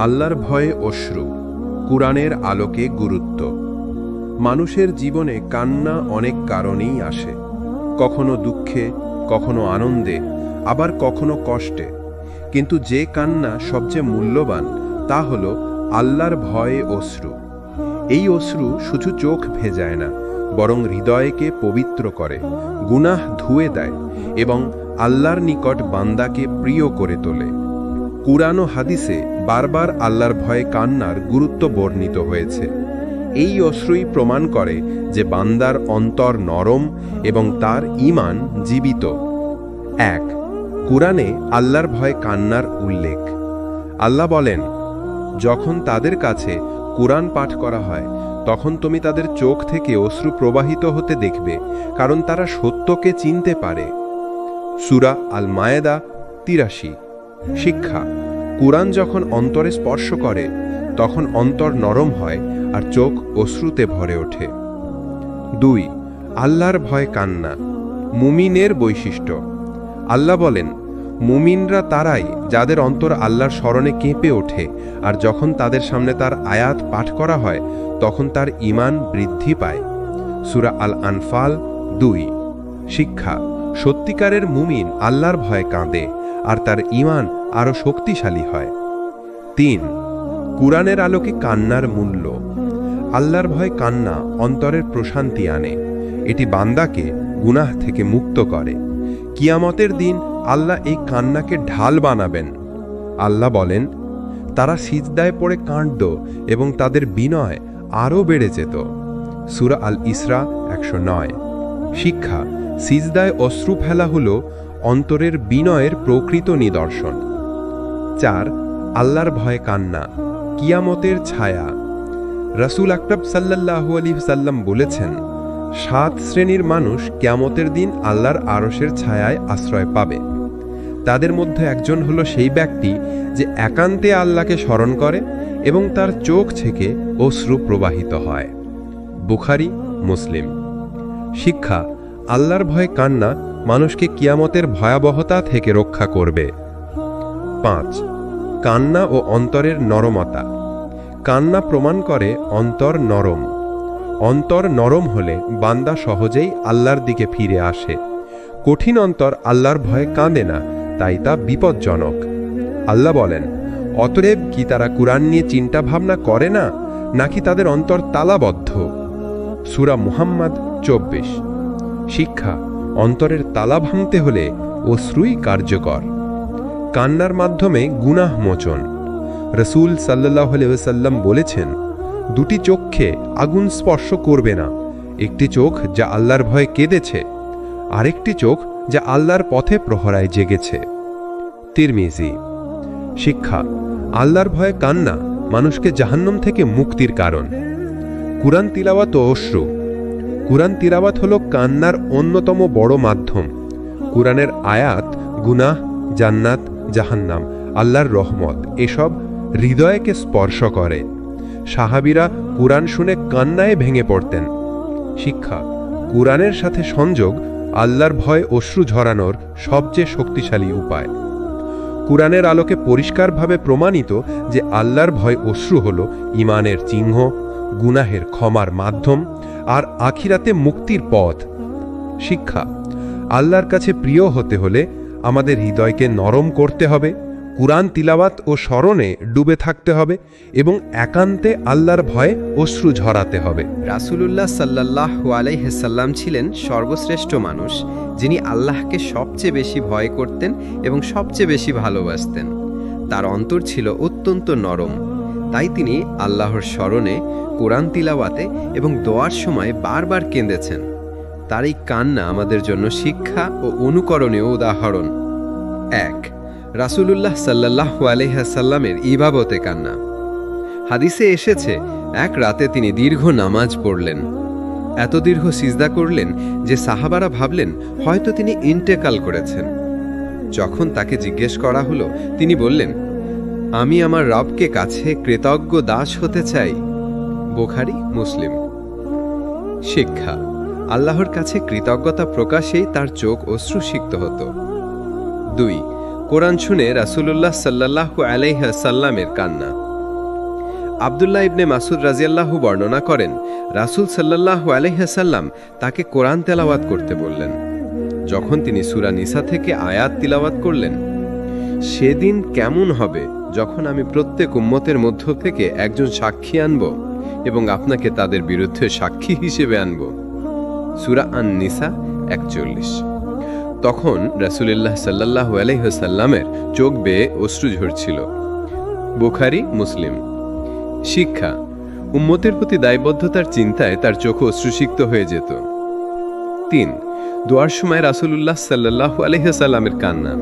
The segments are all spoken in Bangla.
আল্লাহর ভয়ে অশ্রু, কুরআনের আলোকে গুরুত্ব। মানুষের জীবনে কান্না অনেক কারণেই আসে, কখনো দুঃখে, কখনো আনন্দে, আবার কখনো কষ্টে। কিন্তু যে কান্না সবচেয়ে মূল্যবান তা হল আল্লাহর ভয়ে অশ্রু। এই অশ্রু শুধু চোখ ভেজায় না, বরং হৃদয়কে পবিত্র করে, গুনাহ ধুয়ে দেয় এবং আল্লাহর নিকট বান্দাকে প্রিয় করে তোলে। কুরআন ও হাদিসে বারবার আল্লাহর ভয়ে কান্নার গুরুত্ব বর্ণিত হয়েছে। এই অশ্রুই প্রমাণ করে যে বান্দার অন্তর নরম এবং তার ঈমান জীবিত। 1. কুরআনে আল্লাহর ভয়ে কান্নার উল্লেখ। আল্লাহ বলেন, যখন তাদের কাছে কুরআন পাঠ করা হয় তখন তুমি তাদের চোখ থেকে অশ্রু প্রবাহিত হতে দেখবে, কারণ তারা সত্যকে চিনতে পারে। সূরা আল মায়েদা 83। শিক্ষা: কুরআন যখন অন্তরে স্পর্শ করে তখন অন্তর নরম হয় আর চোখ অশ্রুতে ভরে ওঠে। 2. আল্লাহর ভয় কান্না, মুমিনের বৈশিষ্ট্য। আল্লাহ বলেন, মুমিনরা তারাই যাদের অন্তর আল্লাহর স্মরণে কেঁপে ওঠে, আর যখন তাদের সামনে তার আয়াত পাঠ করা হয় তখন তার ঈমান বৃদ্ধি পায়। সূরা আল আনফাল 2। শিক্ষা: সত্যিকারের মুমিন আল্লাহর ভয়ে কাঁদে আর তার ঈমান আরও শক্তিশালী হয়। 3. কুরআনের আলোকে কান্নার মূল্য। আল্লাহর ভয় কান্না অন্তরের প্রশান্তি আনে, এটি বান্দাকে গুনাহ থেকে মুক্ত করে। কিয়ামতের দিন আল্লাহ এই কান্নাকে ঢাল বানাবেন। আল্লাহ বলেন, তারা সিজদায় পড়ে কাঁদত এবং তাদের বিনয় আরও বেড়ে যেত। সূরা আল ইসরা 109। শিক্ষা: সিজদায় অশ্রু ফেলা হল অন্তরের বিনয়ের প্রকৃত নিদর্শন। 4. আল্লাহর ভয়ে কান্না, কিয়ামতের ছায়া। রাসূল আকরাম সাল্লাল্লাহু আলাইহি ওয়াসাল্লাম বলেছেন, 7 শ্রেণীর মানুষ কিয়ামতের দিন আল্লাহর আরশের ছায়ায় আশ্রয় পাবে। তাদের মধ্যে একজন হলো সেই ব্যক্তি যে একান্তে আল্লাহকে স্মরণ করে এবং তার চোখ থেকে অশ্রু প্রবাহিত হয়। বুখারী, মুসলিম। শিক্ষা: আল্লাহর ভয়ে কান্না মানুষকে কিয়ামতের ভয়াবহতা থেকে রক্ষা করবে। 5. কান্না ও অন্তরের নরমতা। কান্না প্রমাণ করে অন্তর নরম। অন্তর নরম হলে বান্দা সহজেই আল্লাহর দিকে ফিরে আসে। কঠিন অন্তর আল্লাহর ভয়ে কাঁদে না, তাই তা বিপজ্জনক। আল্লাহ বলেন, অতএব কি তারা কুরআন নিয়ে চিন্তা ভাবনা করে না, নাকি তাদের অন্তর তালাবদ্ধ? সূরা মুহাম্মদ 24। শিক্ষা: অন্তরের তালা ভাঙতে হলে অশ্রুই কার্যকর। কান্নার মাধ্যমে গুনাহ মোচন। রাসূল সাল্লাল্লাহু আলাইহি ওয়াসাল্লাম বলেছেন, 2টি চোখে আগুন স্পর্শ করবে না, একটি চোখ যা আল্লাহর ভয়ে কেঁদেছে, আরেকটি চোখ যা আল্লাহর পথে প্রহরায় জেগেছে। তিরমিজি। শিক্ষা: আল্লাহর ভয়ে কান্না মানুষকে জাহান্নাম থেকে মুক্তির কারণ। কুরআন তিলাওয়াত ও অশ্রু। কুরআন তিলাওয়াত হল কান্নার অন্যতম বড় মাধ্যম। কুরআনের আয়াত গুনাহ, জান্নাত, জাহান্নাম, আল্লাহর রহমত এসব হৃদয়কে স্পর্শ করে। সাহাবীরা কুরআন শুনে কান্নায় ভেঙে পড়তেন। শিক্ষা: কুরআনের সাথে সংযোগ আল্লাহর ভয় অশ্রু ঝরানোর সবচেয়ে শক্তিশালী উপায়। কুরআনের আলোকে পরিষ্কারভাবে প্রমাণিত যে আল্লাহর ভয় অশ্রু হল ঈমানের চিহ্ন, গুনাহের ক্ষমার মাধ্যম আর আখিরাতে মুক্তির পথ। শিক্ষা: আল্লাহর কাছে প্রিয় হতে হলে আমাদের হৃদয়কে নরম করতে হবে, কুরআন তিলাওয়াত ও স্মরণে ডুবে থাকতে হবে এবং একান্তে আল্লাহর ভয়ে অশ্রু ঝরাতে হবে। রাসূলুল্লাহ সাল্লাল্লাহু আলাইহি ওয়াসাল্লাম ছিলেন সর্বশ্রেষ্ঠ মানুষ, যিনি আল্লাহকে সবচেয়ে বেশি ভয় করতেন এবং সবচেয়ে বেশি ভালোবাসতেন। তার অন্তর ছিল অত্যন্ত নরম, তাই তিনি আল্লাহর স্মরণে, কুরআন তিলাওয়াতে এবং দোয়ার সময় বারবার কেঁদেছেন। তার এই কান্না আমাদের জন্য শিক্ষা ও অনুকরণীয় উদাহরণ। 1. রাসূলুল্লাহ সাল্লাল্লাহু আলাইহি ওয়াসাল্লামের ইবাদতে কান্না। হাদিসে এসেছে, এক রাতে তিনি দীর্ঘ নামাজ পড়লেন, এত দীর্ঘ সিজদা করলেন যে সাহাবারা ভাবলেন হয়তো তিনি ইন্তেকাল করেছেন। যখন তাকে জিজ্ঞেস করা হলো, তিনি বললেন, আমি আমার রবকে কাছে কৃতজ্ঞ দাস হতে চাই। বুখারী, মুসলিম। শিক্ষা: আল্লাহর কাছে কৃতজ্ঞতা প্রকাশেই তার চোখ অশ্রুসিক্ত হতো। 2. কোরআন শুনে রাসূলুল্লাহ সাল্লাল্লাহু আলাইহি ওয়াসাল্লামের কান্না। আব্দুল্লাহ ইবনে মাসুদ রাজিয়াল্লাহু বর্ণনা করেন, রাসূল সাল্লাল্লাহু আলাইহি ওয়াসাল্লাম তাকে কোরআন তেলাওয়াত করতে বললেন। যখন তিনি সূরা নিসা থেকে আয়াত তিলাওয়াত করলেন, সেদিন কেমন হবে যখন আমি প্রত্যেক উম্মতের মধ্য থেকে একজন সাক্ষী আনব এবং আপনাকে তাদের বিরুদ্ধে সাক্ষী হিসেবে আনব। সূরা আন-নিসা 41। তখন রাসূলুল্লাহ সাল্লাল্লাহু আলাইহি ওয়াসাল্লামের চোখ বেয়ে অশ্রু ঝরছিল। বুখারী, মুসলিম। শিক্ষা: উম্মতের প্রতি দায়বদ্ধতার চিন্তায় তার চোখ অশ্রুসিক্ত হয়ে যেত। 3. দোয়ার সময় রাসূলুল্লাহ সাল্লাল্লাহু আলাইহি ওয়াসাল্লামের কান্না।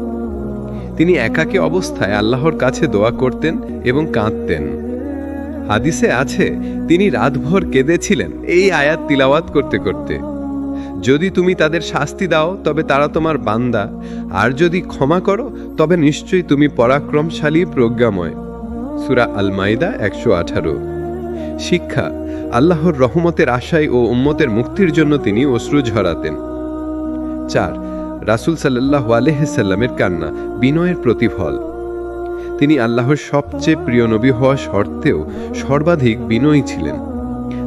তিনি একাকী অবস্থায় আল্লাহর কাছে দোয়া করতেন এবং কাঁদতেন। হাদিসে আছে, তিনি রাতভর কেঁদেছিলেন এই আয়াত তিলাওয়াত করতে করতে। যদি তুমি তাদের শাস্তি দাও তবে তারা তোমার বান্দা, আর যদি ক্ষমা করো তবে নিশ্চয়ই তুমি পরাক্রমশালী, প্রজ্ঞাময়। সূরা আল মাইদা 118। শিক্ষা: আল্লাহর রহমতের আশায় ও উম্মতের মুক্তির জন্য তিনি অশ্রু ঝরাতেন। 4. রাসূল সাল্লাল্লাহু আলাইহি ওয়াসাল্লামের কান্না বিনয়ের প্রতিফল। তিনি আল্লাহর সবচেয়ে প্রিয় নবী হওয়া সত্ত্বেও সর্বাধিক বিনয়ী ছিলেন।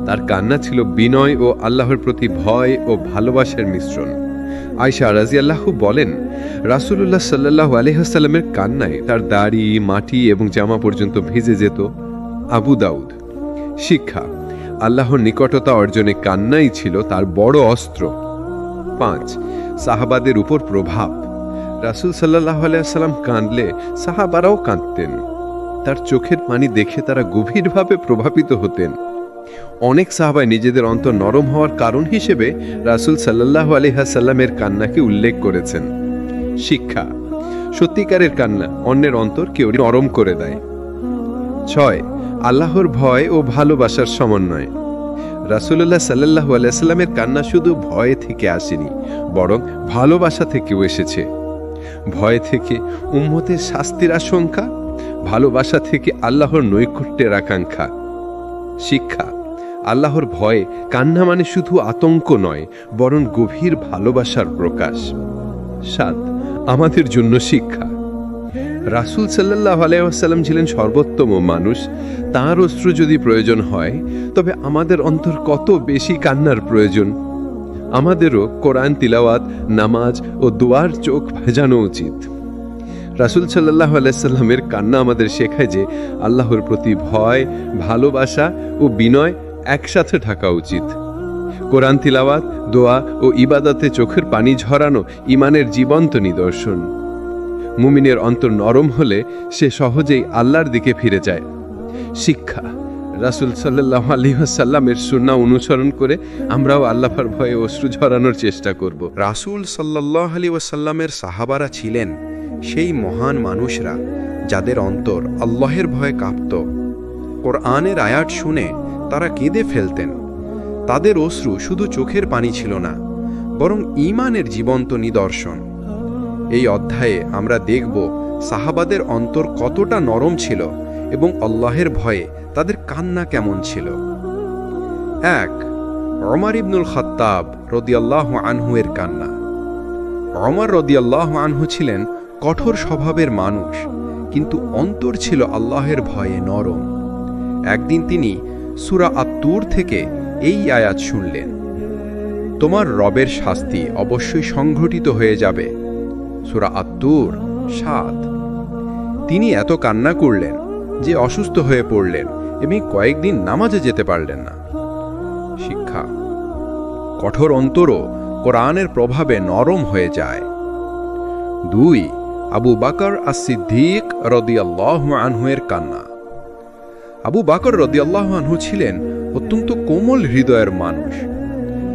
তার কান্না ছিল বিনয় ও আল্লাহর প্রতি ভয় ও ভালোবাসার মিশ্রণ। আয়েশা রাদিয়াল্লাহু বলেন, রাসূলুল্লাহ সাল্লাল্লাহু আলাইহি ওয়াসাল্লামের কান্নায় তার দাড়ি, মাটি এবং জামা পর্যন্ত ভিজে যেত। আবু দাউদ। শিক্ষা: আল্লাহর নিকটতা অর্জনে কান্নাই ছিল তার বড় অস্ত্র। 5. সাহাবাদের উপর প্রভাব। রাসূল সাল্লাল্লাহু আলাইহি ওয়াসাল্লাম কাঁদলে সাহাবারাও কাঁদতেন। তার চোখের পানি দেখে তারা গভীরভাবে প্রভাবিত হতেন। অনেক সাহাবা নিজেদের অন্তর নরম হওয়ার কারণ হিসেবে রাসূল সাল্লাল্লাহু আলাইহি ওয়াসাল্লামের কান্নাকে উল্লেখ করেছেন। শিক্ষা: সত্যিকারের কান্না অন্যের অন্তরকে নরম করে দেয়। 6. আল্লাহর ভয় ও ভালোবাসার সমন্বয়। রাসূলুল্লাহ সাল্লাল্লাহু আলাইহি ওয়াসাল্লামের কান্না শুধু ভয় থেকে আসেনি, বরং ভালোবাসা থেকেও এসেছে। ভয় থেকে উম্মতের শাস্তির আশঙ্কা, ভালোবাসা থেকে আল্লাহর নৈকট্যের আকাঙ্ক্ষা। শিক্ষা: আল্লাহর ভয়ে কান্না মানে শুধু আতঙ্ক নয়, বরং গভীর ভালোবাসার প্রকাশ। 7. আমাদের জন্য শিক্ষা। রাসূল সাল্লাল্লাহু আলাইহি ওয়াসাল্লাম ছিলেন সর্বোত্তম মানুষ। তাঁর অশ্রু যদি প্রয়োজন হয়, তবে আমাদের অন্তর কত বেশি কান্নার প্রয়োজন। আমাদেরও কোরআন তিলাওয়াত, নামাজ ও দোয়ার চোখ ভেজানো উচিত। রাসূল সাল্লাল্লাহু আলাইহি ওয়াসাল্লামের কান্না আমাদের শেখায় যে আল্লাহর প্রতি ভয়, ভালোবাসা ও বিনয় একসাথে থাকা উচিত। কোরআন তিলাওয়াত, দোয়া ও ইবাদতে চোখের পানি ঝরানো ঈমানের জীবন্ত নিদর্শন। মুমিনের অন্তর নরম হলে সে সহজেই আল্লাহর দিকে ফিরে যায়। শিক্ষা: রাসূল সাল্লাল্লাহু আলাইহি ওয়াসাল্লামের সুন্নাহ অনুসরণ করে আমরাও আল্লাহর ভয়ে অশ্রু ঝরানোর চেষ্টা করব। রাসূল সাল্লাল্লাহু আলাইহি ওয়াসাল্লামের সাহাবারা ছিলেন সেই মহান মানুষরা যাদের অন্তর আল্লাহর ভয়ে কাঁপত। কোরআনের আয়াত শুনে তারা কেঁদে ফেলতেন। তাদের অশ্রু শুধু চোখের পানি ছিল না, বরং ঈমানের জীবন্ত নিদর্শন। এই অধ্যায়ে আমরা দেখব সাহাবাদের অন্তর কতটা নরম ছিল এবং আল্লাহর ভয়ে তাদের কান্না কেমন ছিল। 1. ওমর ইবনুল খাত্তাব রাদিয়াল্লাহু আনহু এর কান্না। ওমর রাদিয়াল্লাহু আনহু ছিলেন কঠোর স্বভাবের মানুষ, কিন্তু অন্তর ছিল আল্লাহর ভয়ে নরম। একদিন তিনি সূরা আত-তুর থেকে এই আয়াত শুনলেন, তোমার রবের শাস্তি অবশ্যই সংঘটিত হয়ে যাবে। সূরা আত-তুর 7। তিনি এত কান্না করলেন যে অসুস্থ হয়ে পড়লেন এবং কয়েকদিন নামাজে যেতে পারলেন না। শিক্ষা: কঠোর অন্তরও কোরআনের প্রভাবে নরম হয়ে যায়। 2. আবু বকর আস-সিদ্দিক রাদিয়াল্লাহু আনহু এর কান্না। আবু বকর রাদিয়াল্লাহু আনহু ছিলেন অত্যন্ত কোমল হৃদয়ের মানুষ।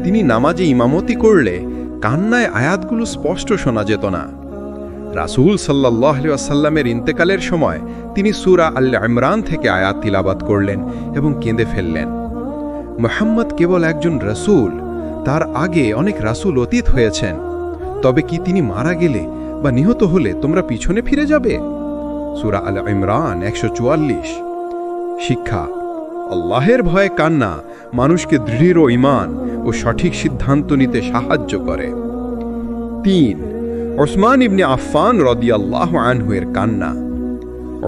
তিনি নামাজে ইমামতি করলে কান্নায় আয়াতগুলো স্পষ্ট শোনা যেত না। রাসূল সাল্লাল্লাহু আলাইহি ওয়াসাল্লামের ইন্তেকালের সময় তিনি সূরা আল ইমরান থেকে আয়াত তিলাওয়াত করলেন এবং কেঁদে ফেললেন। মুহাম্মদ কেবল একজন রাসূল, তার আগে অনেক রাসূল অতীত হয়েছেন। তবে কি তিনি মারা গেলে বা নিহত হলে তোমরা পিছনে ফিরে যাবে? সূরা আল ইমরান 144। শিক্ষা: আল্লাহর ভয়ে কান্না মানুষকে দৃঢ় ঈমান ও সঠিক সিদ্ধান্ত নিতে সাহায্য করে। 3. ওসমান ইবনে আফফান রাদিয়াল্লাহু আনহু এর কান্না।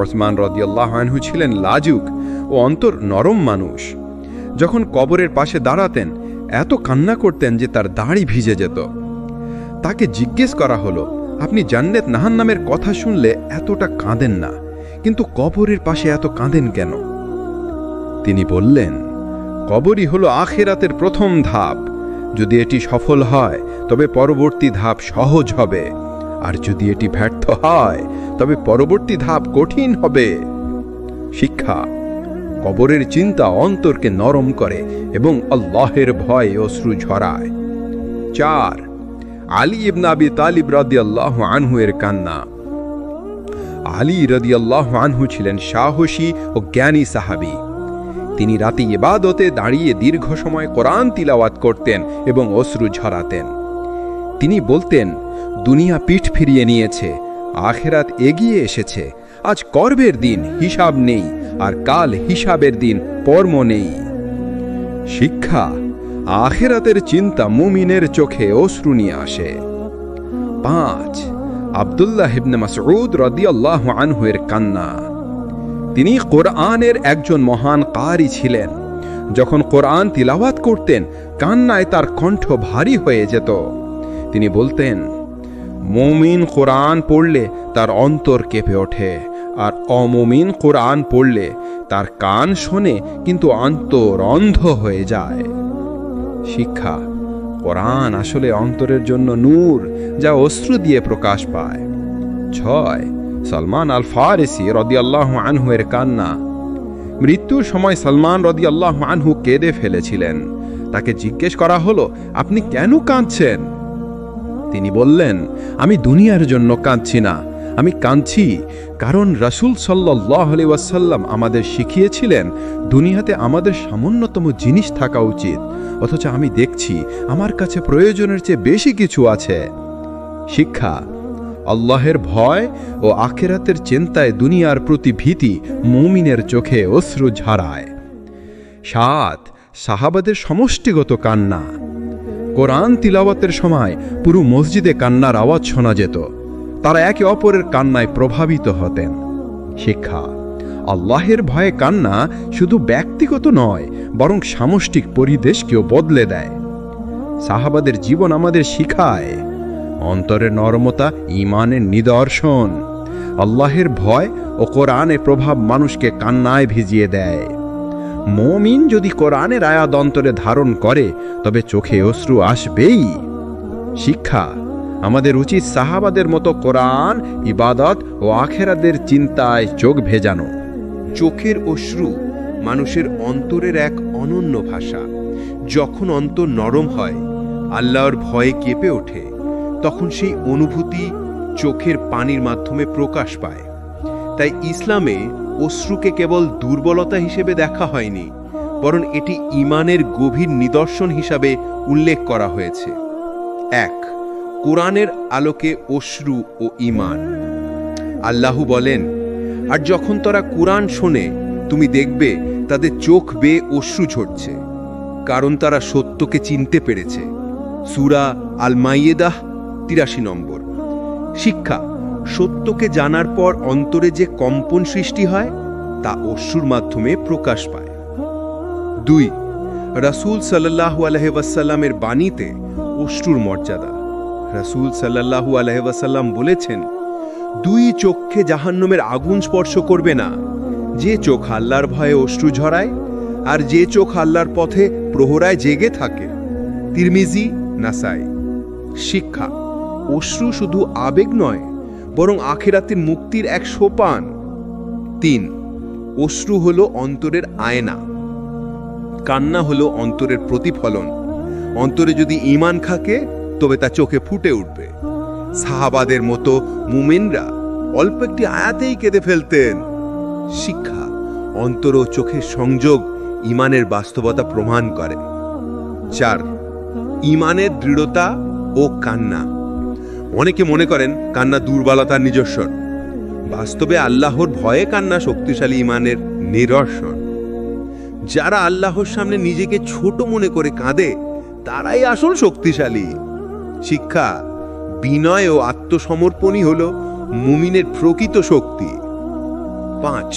ওসমান রাদিয়াল্লাহু আনহু ছিলেন লাজুক ও অন্তর নরম মানুষ। যখন কবরের পাশে দাঁড়াতেন এত কান্না করতেন যে তার দাড়ি ভিজে যেত। তাকে জিজ্ঞেস করা হলো, আপনি জান্নাত জাহান্নামের কথা শুনলে এতটা কাঁদেন না, কিন্তু কবরের পাশে এত কাঁদেন কেন? তিনি বললেন, কবরই হলো আখিরাতের প্রথম ধাপ। যদি এটি সফল হয় তবে পরবর্তী ধাপ সহজ হবে, আর যদি এটি ব্যর্থ হয় তবে পরবর্তী ধাপ কঠিন হবে। শিক্ষা: কবরের চিন্তা অন্তরকে নরম করে এবং আল্লাহের ভয়ে অশ্রু ঝরায়। 4. আলী ইবনে আবি তালিব রাদিয়াল্লাহু আনহু এর কান্না। আলী রাদিয়াল্লাহু আনহু ছিলেন সাহসী ও জ্ঞানী সাহাবী। তিনি রাতে ইবাদতে দাঁড়িয়ে দীর্ঘ সময় কোরআন তিলাওয়াত করতেন এবং অশ্রু ঝরাতেন। তিনি বলতেন, দুনিয়া পিঠ ফিরিয়ে নিয়েছে, আখিরাত এগিয়ে এসেছে। আজ কর্মের দিন, হিসাব নেই, আর কাল হিসাবের দিন, কর্ম নেই। শিক্ষা: আখিরাতের চিন্তা মুমিনের চোখে অশ্রু নিয়ে আসে। 5. আব্দুল্লাহ ইবনে মাসউদ রাদিয়াল্লাহু আনহু এর কান্না। তিনি কোরআনের একজন মহান কারি ছিলেন। যখন কোরআন তিলাওয়াত করতেন কান্নায় তার কণ্ঠ ভারী হয়ে যেত। তিনি বলতেন, মুমিন কোরআন পড়লে তার অন্তর কেঁপে ওঠে, আর অমুমিন কোরআন পড়লে তার কান শোনে কিন্তু অন্তর অন্ধ হয়ে যায়। শিক্ষা: কোরআন আসলে অন্তরের জন্য নূর, যা অশ্রু দিয়ে প্রকাশ পায়। 6. সালমান আল ফারিসি রাদিয়াল্লাহু আনহু এর কান্না। মৃত্যুর সময় সালমান রাদিয়াল্লাহু আনহু কেঁদে ফেলেছিলেন। তাকে জিজ্ঞেস করা হলো, আপনি কেন কাঁদছেন? তিনি বললেন, আমি দুনিয়ার জন্য কাঁদছি না, আমি কাঁদছি কারণ রাসূল সাল্লাল্লাহু আলাইহি ওয়াসাল্লাম আমাদের শিখিয়েছিলেন দুনিয়াতে আমাদের সামান্যতম জিনিস থাকা উচিত, অথচ আমি দেখছি আমার কাছে প্রয়োজনের চেয়ে বেশি কিছু আছে। শিক্ষা: আল্লাহের ভয় ও আখিরাতের চিন্তায় দুনিয়ার প্রতি ভীতি মুমিনের চোখে অশ্রু ঝরায়। 7. সাহাবাদের সমষ্টিগত কান্না। কোরআন তিলাওয়াতের সময় পুরো মসজিদে কান্নার আওয়াজ শোনা যেত। তারা একে অপরের কান্নায় প্রভাবিত হতেন। শিক্ষা: আল্লাহের ভয়ে কান্না শুধু ব্যক্তিগত নয়, বরং সামষ্টিক পরিবেশকেও বদলে দেয়। সাহাবাদের জীবন আমাদের শিখায় অন্তরের নরমতা ঈমানের নিদর্শন। আল্লাহের ভয় ও কোরআনের প্রভাব মানুষকে কান্নায় ভিজিয়ে দেয়। মুমিন যদি কোরআনের আয়াত অন্তরে ধারণ করে তবে চোখে অশ্রু আসবেই। শিক্ষা: আমাদের উচিত সাহাবাদের মতো কোরআন, ইবাদত ও আখিরাতের চিন্তায় চোখ ভেজানো। চোখের অশ্রু মানুষের অন্তরের এক অনন্য ভাষা। যখন অন্তর নরম হয়, আল্লাহর ভয়ে কেঁপে ওঠে, তখন সেই অনুভূতি চোখের পানির মাধ্যমে প্রকাশ পায়। তাই ইসলামে অশ্রুকে কেবল দুর্বলতা হিসেবে দেখা হয়নি, বরং এটি ঈমানের গভীর নিদর্শন হিসাবে উল্লেখ করা হয়েছে। 1. কোরআনের আলোকে অশ্রু ও ঈমান। আল্লাহ বলেন, আর যখন তারা কোরআন শোনে তুমি দেখবে তাদের চোখ বেয়ে অশ্রু ঝরছে, কারণ তারা সত্যকে চিনতে পেরেছে। সূরা আল মাইয়েদাহ 83 নম্বর। শিক্ষা: সত্যকে জানার পর অন্তরে যে কম্পন সৃষ্টি হয় তা অশ্রুর মাধ্যমে প্রকাশ পায়। 2. রাসূল সাল্লাল্লাহু আলাইহি ওয়াসাল্লামের বাণীতে অশ্রুর মর্যাদা। রাসূল সাল্লাল্লাহু আলাইহি ওয়াসাল্লাম বলেছেন, 2 চোখে জাহান্নামের আগুন স্পর্শ করবে না, যে চোখ আল্লাহর ভয়ে অশ্রু ঝরায় আর যে চোখ আল্লাহর পথে প্রহরায় জেগে থাকে। তিরমিজি, নাসাই। শিক্ষা: অশ্রু শুধু আবেগ নয়, বরং আখিরাতের মুক্তির এক সোপান। 3. অশ্রু হলো অন্তরের আয়না। কান্না হলো অন্তরের প্রতিফলন। অন্তরে যদি ঈমান থাকে তবে তা চোখে ফুটে উঠবে। সাহাবাদের মতো মুমিনরা অল্প একটি আয়াতেই কেঁদে ফেলতেন। শিক্ষা: অন্তর ও চোখের সংযোগ ঈমানের বাস্তবতা প্রমাণ করে। 4. ঈমানের দৃঢ়তা ও কান্না। অনেকে মনে করেন কান্না দুর্বলতার নিদর্শন। বাস্তবে আল্লাহর ভয়ে কান্না শক্তিশালী ঈমানের নিদর্শন। যারা আল্লাহর সামনে নিজেকে ছোট মনে করে কাঁদে তারাই আসল শক্তিশালী। শিক্ষা: বিনয় ও আত্মসমর্পণই হল মুমিনের প্রকৃত শক্তি। 5.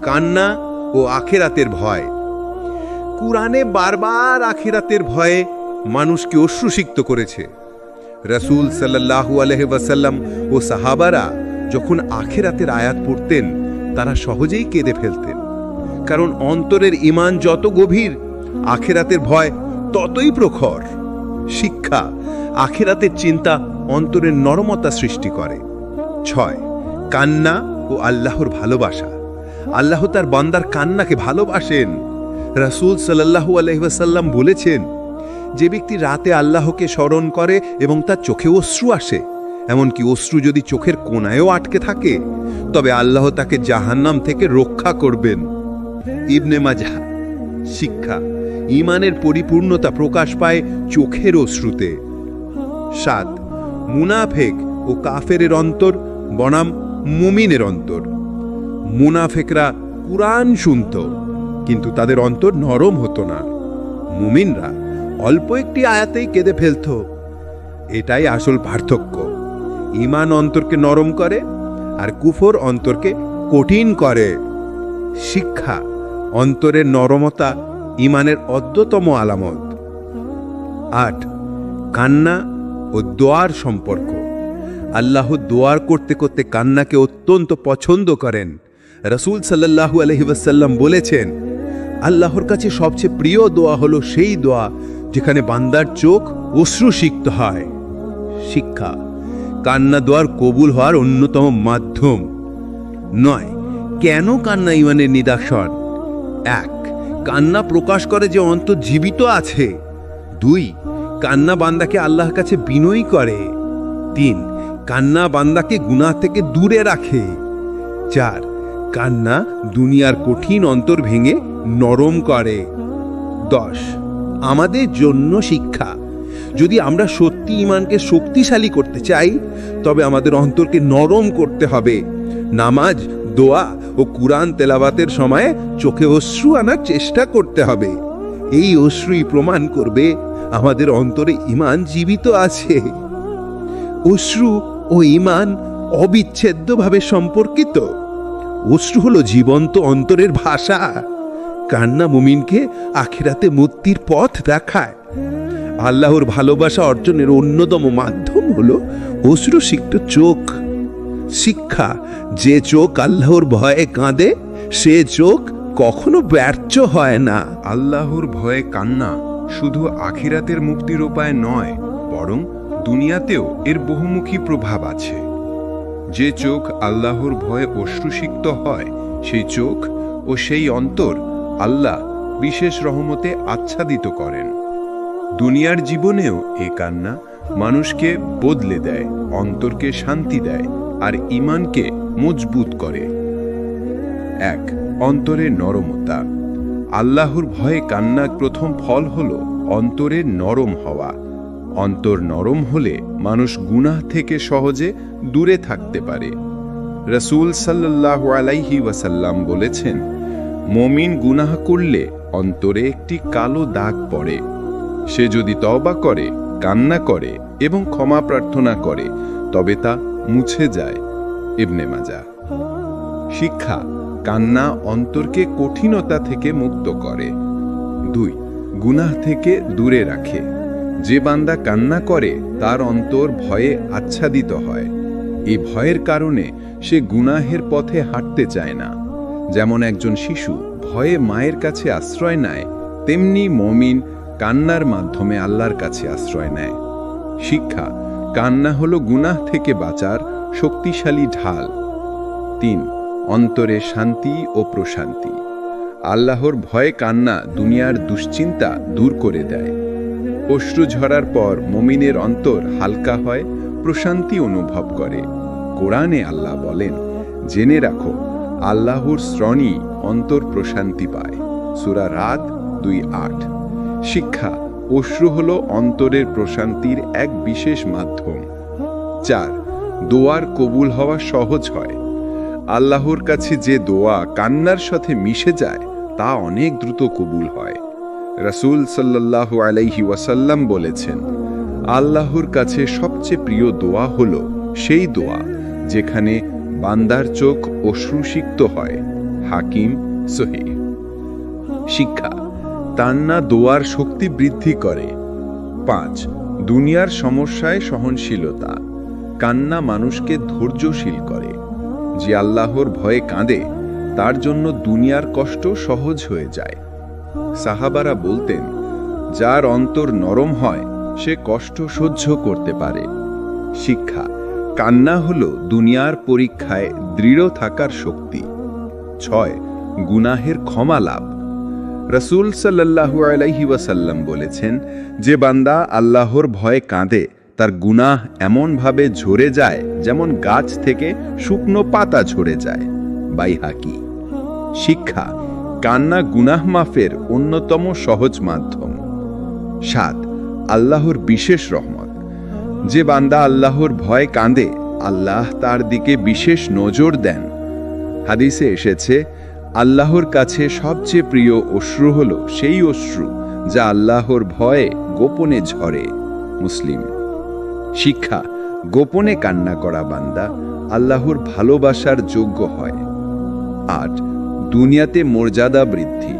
কান্না ও আখিরাতের ভয়। কুরআনে বারবার আখিরাতের ভয়ে মানুষকে অশ্রুসিক্ত করেছে। রাসূল সাল্লাল্লাহু আলাইহি ওয়াসাল্লাম ও সাহাবারা যখন আখিরাতের আয়াত পড়তেন তারা সহজেই কেঁদে ফেলতেন, কারণ অন্তরের ঈমান যত গভীর আখিরাতের ভয় ততই প্রখর। শিক্ষা: আখিরাতের চিন্তা অন্তরের নরমতা সৃষ্টি করে। 6. কান্না ও আল্লাহর ভালোবাসা। আল্লাহ তার বান্দার কান্নাকে ভালোবাসেন। রাসূল সাল্লাল্লাহু আলাইহি ওয়াসাল্লাম বলেছেন, যে ব্যক্তি রাতে আল্লাহকে স্মরণ করে এবং তার চোখে অশ্রু আসে, এমনকি অশ্রু যদি চোখের কোণায়ও আটকে থাকে, তবে আল্লাহ তাকে জাহান্নাম থেকে রক্ষা করবেন। ইবনে মাজাহ। শিক্ষা: ঈমানের পরিপূর্ণতা প্রকাশ পায় চোখের অশ্রুতে। 7. মুনাফেক ও কাফেরের অন্তর বনাম মুমিনের অন্তর। মুনাফেকরা কুরআন শুনত, কিন্তু তাদের অন্তর নরম হতো না। মুমিনরা অল্প একটি আয়াতেই কেঁদে ফেলত। এটাই আসল পার্থক্য। ঈমান অন্তরকে নরম করে, আর কুফর অন্তরকে কঠিন করে। শিক্ষা: অন্তরের নরমতা ঈমানের অদ্যতম আলামত। 8. কান্না ও দোয়ার সম্পর্ক। আল্লাহ দোয়ার করতে করতে কান্নাকে অত্যন্ত পছন্দ করেন। রাসূল সাল্লাল্লাহু আলাইহি ওয়াসাল্লাম বলেছেন, আল্লাহর কাছে সবচেয়ে প্রিয় দোয়া হলো সেই দোয়া যেখানে বান্দার চোখ অশ্রুসিক্ত হয়। শিক্ষা: কান্না দোয়ার কবুল হওয়ার অন্যতম মাধ্যম। 9. কেন কান্না ঈমানের নিদর্শন? 1. কান্না প্রকাশ করে যে অন্তর জীবিত আছে। 2. কান্না বান্দাকে আল্লাহর কাছে বিনয়ী করে। 3. কান্না বান্দাকে গুনাহ থেকে দূরে রাখে। 4. কান্না দুনিয়ার কঠিন অন্তর ভেঙে নরম করে। 10. আমাদের জন্য শিক্ষা: যদি আমরা সত্যি ঈমানকে শক্তিশালী করতে চাই, তবে আমাদের অন্তরকে নরম করতে হবে। নামাজ, দোয়া ও কুরআন তেলাওয়াতের সময় চোখে অশ্রু আনার চেষ্টা করতে হবে। এই অশ্রুই প্রমাণ করবে আমাদের অন্তরে ঈমান জীবিত আছে। অশ্রু ও ঈমান অবিচ্ছেদ্যভাবে সম্পর্কিত। অশ্রু হলো জীবন্ত অন্তরের ভাষা। কান্না মুমিনকে আখিরাতে মুক্তির পথ দেখায়। আল্লাহর ভালোবাসা অর্জনের অন্যতম মাধ্যম হলো অশ্রুসিক্ত চোখ। শিক্ষা: যে চোখ আল্লাহর ভয়ে কাঁদে, সে চোখ কখনো ব্যর্থ হয় না। আল্লাহর ভয়ে কান্না শুধু আখিরাতের মুক্তির উপায় নয়, বরং দুনিয়াতেও এর বহুমুখী প্রভাব আছে। যে চোখ আল্লাহর ভয়ে অশ্রুসিক্ত হয়, সেই চোখ ও সেই অন্তর আল্লাহ বিশেষ রহমতে আচ্ছাদিত করেন। দুনিয়ার জীবনেও এ কান্না মানুষকে বদলে দেয়, অন্তরকে শান্তি দেয় আর ঈমানকে মজবুত করে। 1. অন্তরের নরমতা। আল্লাহর ভয়ে কান্নার প্রথম ফল হল অন্তরের নরম হওয়া। অন্তর নরম হলে মানুষ গুনাহ থেকে সহজে দূরে থাকতে পারে। রাসূল সাল্লাল্লাহু আলাইহি ওয়াসাল্লাম বলেছেন, মুমিন গুনাহ করলে অন্তরে একটি কালো দাগ পড়ে। সে যদি তওবা করে, কান্না করে এবং ক্ষমা প্রার্থনা করে, তবে তা মুছে যায়। ইবনে মাজাহ। শিক্ষা: কান্না অন্তরকে কঠিনতা থেকে মুক্ত করে। 2. গুনাহ থেকে দূরে রাখে। যে বান্দা কান্না করে তার অন্তর ভয়ে আচ্ছাদিত হয়। এই ভয়ের কারণে সে গুনাহের পথে হাঁটতে চায় না। যেমন একজন শিশু ভয়ে মায়ের কাছে আশ্রয় নেয়, তেমনি মুমিন কান্নার মাধ্যমে আল্লাহর কাছে আশ্রয় নেয়। শিক্ষা: কান্না হলো গুনাহ থেকে বাঁচার শক্তিশালী ঢাল। 3. অন্তরে শান্তি ও প্রশান্তি। আল্লাহর ভয়ে কান্না দুনিয়ার দুশ্চিন্তা দূর করে দেয়। অশ্রু ঝরার পর মুমিনের অন্তর হালকা হয়, প্রশান্তি অনুভব করে। কোরআনে আল্লাহ বলেন, জেনে রাখো আল্লাহর শ্রণী অন্তর প্রশান্তি পায়। সূরা রাদ 2:8। শিক্ষা: অশ্রু হলো অন্তরের প্রশান্তির এক বিশেষ মাধ্যম। 4. দোয়ার কবুল হওয়া সহজ হয়। আল্লাহর কাছে যে দোয়া কান্নার সাথে মিশে যায় তা অনেক দ্রুত কবুল হয়। রাসূল সাল্লাল্লাহু আলাইহি ওয়াসাল্লাম বলেছেন, আল্লাহর কাছে সবচেয়ে প্রিয় দোয়া হলো সেই দোয়া যেখানে বান্দার চোখ অশ্রুসিক্ত হয়। হাকিম সহিহ। শিক্ষা, কান্না দোয়ার শক্তি বৃদ্ধি করে। 5. দুনিয়ার সমস্যায় সহনশীলতা। কান্না মানুষকে ধৈর্যশীল করে। যে আল্লাহর ভয়ে কাঁদে তার জন্য দুনিয়ার কষ্ট সহজ হয়ে যায়। সাহাবারা বলতেন, যার অন্তর নরম হয় সে কষ্ট সহ্য করতে পারে। শিক্ষা, কান্না হলো দুনিয়ার পরীক্ষায় দৃঢ় থাকার শক্তি। 6. গুনাহের ক্ষমা লাভ। রাসূল সাল্লাল্লাহু আলাইহি ওয়াসাল্লাম বলেছেন, যে বান্দা আল্লাহর ভয়ে কাঁদে তার গুনাহ এমনভাবে ঝরে যায় যেমন গাছ থেকে শুকনো পাতা ঝরে যায়। বাইহাকি। শিক্ষা, কান্না গুনাহ মাফের অন্যতম সহজ মাধ্যম। 7. আল্লাহর বিশেষ রহমত। যে বান্দা আল্লাহর ভয়ে কাঁদে আল্লাহ তার দিকে বিশেষ নজর দেন। হাদিসে এসেছে, আল্লাহর কাছে সবচেয়ে প্রিয় অশ্রু হল সেই অশ্রু যা আল্লাহর ভয়ে গোপনে ঝরে। মুসলিম। শিক্ষা, গোপনে কান্না করা বান্দা আল্লাহর ভালোবাসার যোগ্য হয়। 8. দুনিয়াতে মর্যাদা বৃদ্ধি।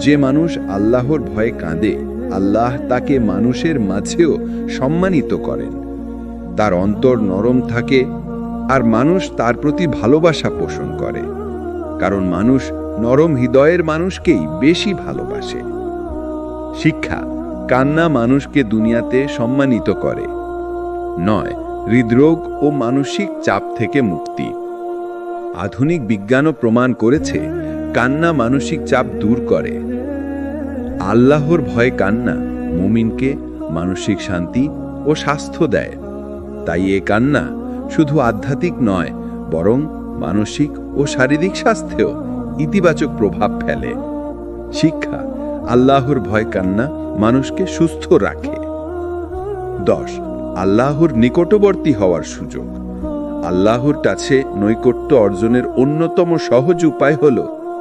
যে মানুষ আল্লাহর ভয়ে কাঁদে আল্লাহ তাকে মানুষের মাঝেও সম্মানিত করেন। তার অন্তর নরম থাকে আর মানুষ তার প্রতি ভালোবাসা পোষণ করে, কারণ মানুষ নরম হৃদয়ের মানুষকেই বেশি ভালোবাসে। শিক্ষা, কান্না মানুষকে দুনিয়াতে সম্মানিত করে। 9. হৃদরোগ ও মানসিক চাপ থেকে মুক্তি। আধুনিক বিজ্ঞানও প্রমাণ করেছে কান্না মানসিক চাপ দূর করে। আল্লাহর ভয়ে কান্না মুমিনকে মানসিক শান্তি ও স্বাস্থ্য দেয়। তাই এ কান্না শুধু আধ্যাত্মিক নয়, বরং মানসিক ও শারীরিক স্বাস্থ্যেও ইতিবাচক প্রভাব ফেলে। শিক্ষা, আল্লাহর ভয় কান্না মানুষকে সুস্থ রাখে। 10. আল্লাহর নিকটবর্তী হওয়ার সুযোগ। আল্লাহর কাছে নৈকট্য অর্জনের অন্যতম সহজ উপায় হল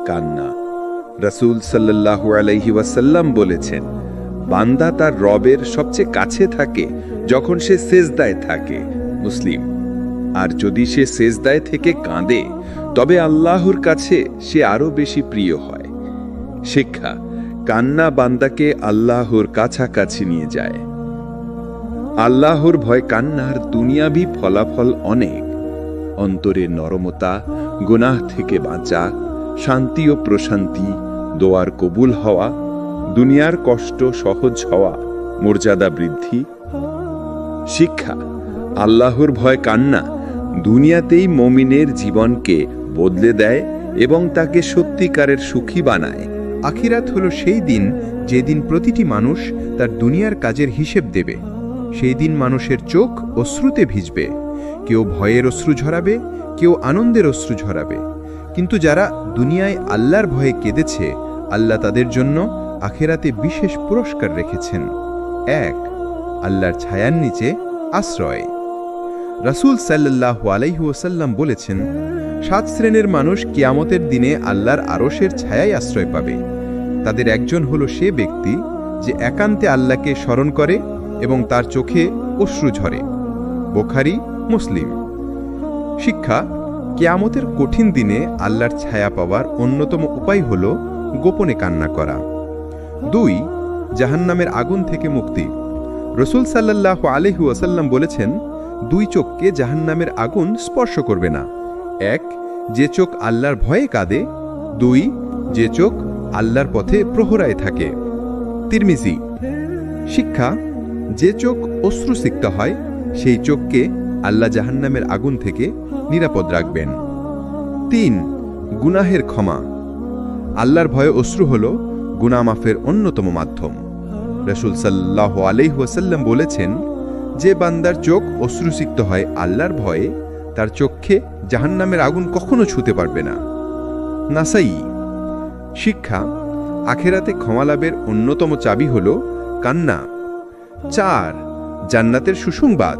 কান্না। রাসূল সাল্লাল্লাহু আলাইহি ওয়াসাল্লাম বলেছেন, বান্দা তার রবের সবচেয়ে কাছে থাকে যখন সে সেজদায় থাকে। মুসলিম। আর যদি সে সেজদায় থেকে কাঁদে তবে আল্লাহর কাছে সে আরো বেশি প্রিয় হয়। শিক্ষা, কান্না বান্দাকে আল্লাহর কাছাকাছি নিয়ে যায়। আল্লাহর ভয় কান্নার দুনিয়াবি ফলাফল অনেক। অন্তরের নরমতা, গুনাহ থেকে বাঁচা, শান্তি ও প্রশান্তি, দোয়ার কবুল হওয়া, দুনিয়ার কষ্ট সহজ হওয়া, মর্যাদা বৃদ্ধি। শিক্ষা, আল্লাহর ভয় কান্না দুনিয়াতেই মুমিনের জীবনকে বদলে দেয় এবং তাকে সত্যিকারের সুখী বানায়। আখিরাত হলো সেই দিন যেদিন প্রতিটি মানুষ তার দুনিয়ার কাজের হিসেব দেবে। সেই দিন মানুষের চোখ অশ্রুতে ভিজবে। কেউ ভয়ের অশ্রু ঝরাবে, কেউ আনন্দের অশ্রু ঝরাবে। কিন্তু যারা দুনিয়ায় আল্লাহর ভয়ে কেঁদেছে, আল্লাহ তাদের জন্য আখিরাতে বিশেষ পুরস্কার রেখেছেন। 1. আল্লাহর ছায়ার নিচে আশ্রয়। রাসূল সাল্লাল্লাহু আলাইহি ওয়াসাল্লাম বলেছেন, 7 শ্রেণীর মানুষ কিয়ামতের দিনে আল্লাহর আরশের ছায়ায় আশ্রয় পাবে। তাদের একজন হলো সে ব্যক্তি যে একান্তে আল্লাহকে স্মরণ করে এবং তার চোখে অশ্রু ঝরে। বুখারী, মুসলিম। শিক্ষা, কিয়ামতের কঠিন দিনে আল্লাহর ছায়া পাওয়ার অন্যতম উপায় হল গোপনে কান্না করা। 2. জাহান্নামের আগুন থেকে মুক্তি। রাসূল সাল্লাল্লাহু আলাইহি ওয়াসাল্লাম বলেছেন, 2 চোখকে জাহান্নামের আগুন স্পর্শ করবে না। 1. যে চোখ আল্লাহর ভয়ে কাঁদে। 2. যে চোখ আল্লাহর পথে প্রহরায় থাকে। তিরমিজি। শিক্ষা, যে চোখ অশ্রুসিক্ত হয় সেই চোখকে আল্লাহ জাহান্নামের আগুন থেকে নিরাপদ রাখবেন। 3. গুনাহের ক্ষমা। আল্লাহর ভয়ে অশ্রু হল গুনাহ মাফের অন্যতম মাধ্যম। রাসূল সাল্লাল্লাহু আলাইহি ওয়াসাল্লাম বলেছেন, যে বান্দার চোখ অশ্রুসিক্ত হয় আল্লাহর ভয়ে, তার চোখে জাহান্নামের আগুন কখনো ছুঁতে পারবে না। নাসাই। শিক্ষা, আখিরাতে ক্ষমা লাভের অন্যতম চাবি হল কান্না। 4. জান্নাতের সুসংবাদ।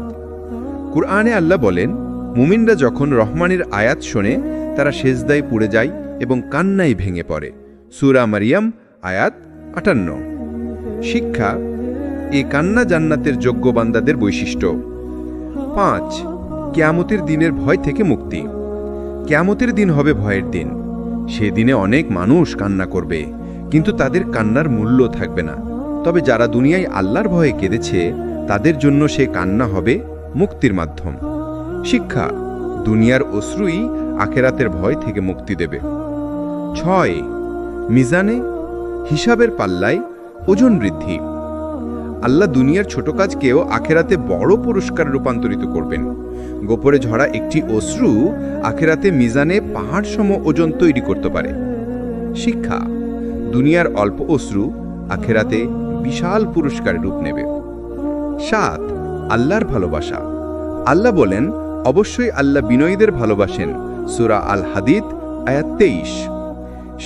কুরআনে আল্লাহ বলেন, মুমিনরা যখন রহমানের আয়াত শোনে তারা সেজদায় পড়ে যায় এবং কান্নায় ভেঙে পড়ে। সূরা মারিয়াম, আয়াত 58। শিক্ষা, এ কান্না জান্নাতের যোগ্য বান্দাদের বৈশিষ্ট্য। 5. কিয়ামতের দিনের ভয় থেকে মুক্তি। কিয়ামতের দিন হবে ভয়ের দিন। সেদিনে অনেক মানুষ কান্না করবে, কিন্তু তাদের কান্নার মূল্য থাকবে না। তবে যারা দুনিয়ায় আল্লাহর ভয়ে কেঁদেছে, তাদের জন্য সে কান্না হবে মুক্তির মাধ্যম। শিক্ষা: দুনিয়ার অশ্রুই আখেরাতের ভয় থেকে মুক্তি দেবে। 6. মিজানে, হিসাবের পাল্লায় ওজন বৃদ্ধি। আল্লাহ দুনিয়ার ছোট কাজকেও আখেরাতে বড় পুরস্কার রূপান্তরিত করবেন। গোপরে ঝরা একটি অশ্রু আখেরাতে মিজানে পাহাড় সম ওজন তৈরি করতে পারে। শিক্ষা: দুনিয়ার অল্প অশ্রু আখেরাতে বিশাল পুরস্কারের রূপ নেবে। 7. আল্লাহর ভালোবাসা। আল্লাহ বলেন, অবশ্যই আল্লাহ বিনয়ীদের ভালোবাসেন। সূরা আল হাদিদ আয়াত 23।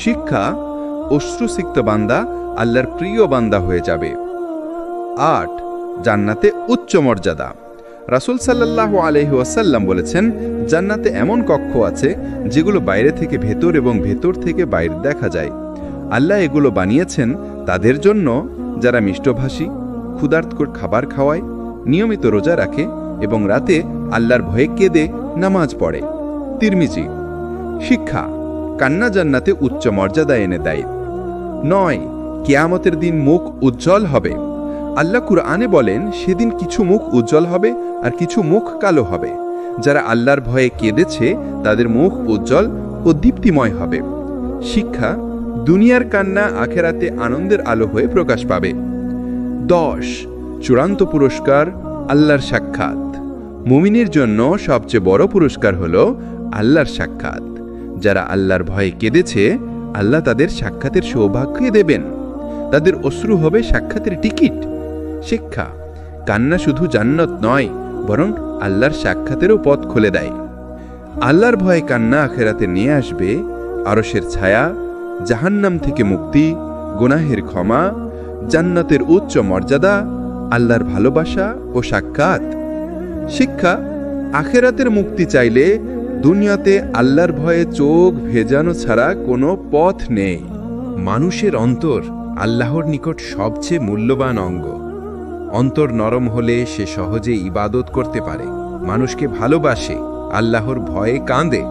শিক্ষা: অশ্রুসিক্ত বান্দা আল্লাহর প্রিয় বান্দা হয়ে যাবে। 8. জান্নাতে উচ্চ মর্যাদা। রাসূল সাল্লাল্লাহু আলাইহি ওয়াসাল্লাম বলেছেন, জান্নাতে এমন কক্ষ আছে যেগুলো বাইরে থেকে ভেতর এবং ভেতর থেকে বাইরে দেখা যায়। আল্লাহ এগুলো বানিয়েছেন তাদের জন্য যারা মিষ্টভাষী, ক্ষুধার্তকর খাবার খাওয়ায়, নিয়মিত রোজা রাখে এবং রাতে আল্লাহর ভয়ে কেঁদে নামাজ পড়ে। তিরমিজি। শিক্ষা: কান্না জান্নাতে উচ্চ মর্যাদা এনে দেয়। 9. কিয়ামতের দিন মুখ উজ্জ্বল হবে। আল্লাহ কুরআনে বলেন, সেদিন কিছু মুখ উজ্জ্বল হবে আর কিছু মুখ কালো হবে। যারা আল্লাহর ভয়ে কেঁদেছে তাদের মুখ উজ্জ্বল ও দীপ্তিময় হবে। শিক্ষা: দুনিয়ার কান্না আখেরাতে আনন্দের আলো হয়ে প্রকাশ পাবে। 10. চূড়ান্ত পুরস্কার আল্লাহর সাক্ষাৎ। মুমিনের জন্য সবচেয়ে বড় পুরস্কার হল আল্লাহর সাক্ষাৎ। যারা আল্লাহর ভয়ে কেঁদেছে, আল্লাহ তাদের সাক্ষাতের সৌভাগ্য দেবেন। তাদের অশ্রু হবে সাক্ষাতের টিকিট। শিক্ষা: কান্না শুধু জান্নাত নয়, বরং আল্লাহর সাক্ষাতেরও পথ খুলে দেয়। আল্লাহর ভয়ে কান্না আখেরাতে নিয়ে আসবে আরশের ছায়া, জাহান্নাম থেকে মুক্তি, গুনাহের ক্ষমা, জান্নাতের উচ্চ মর্যাদা, আল্লাহর ভালোবাসা ও সাক্ষাৎ। শিক্ষা: আখেরাতের মুক্তি চাইলে দুনিয়াতে আল্লাহর ভয়ে চোখ ভেজানো ছাড়া কোনো পথ নেই। মানুষের অন্তর আল্লাহর নিকট সবচেয়ে মূল্যবান অঙ্গ। অন্তর নরম হলে সে সহজে ইবাদত করতে পারে, মানুষকে ভালোবাসে, আল্লাহর ভয়ে কাঁদে।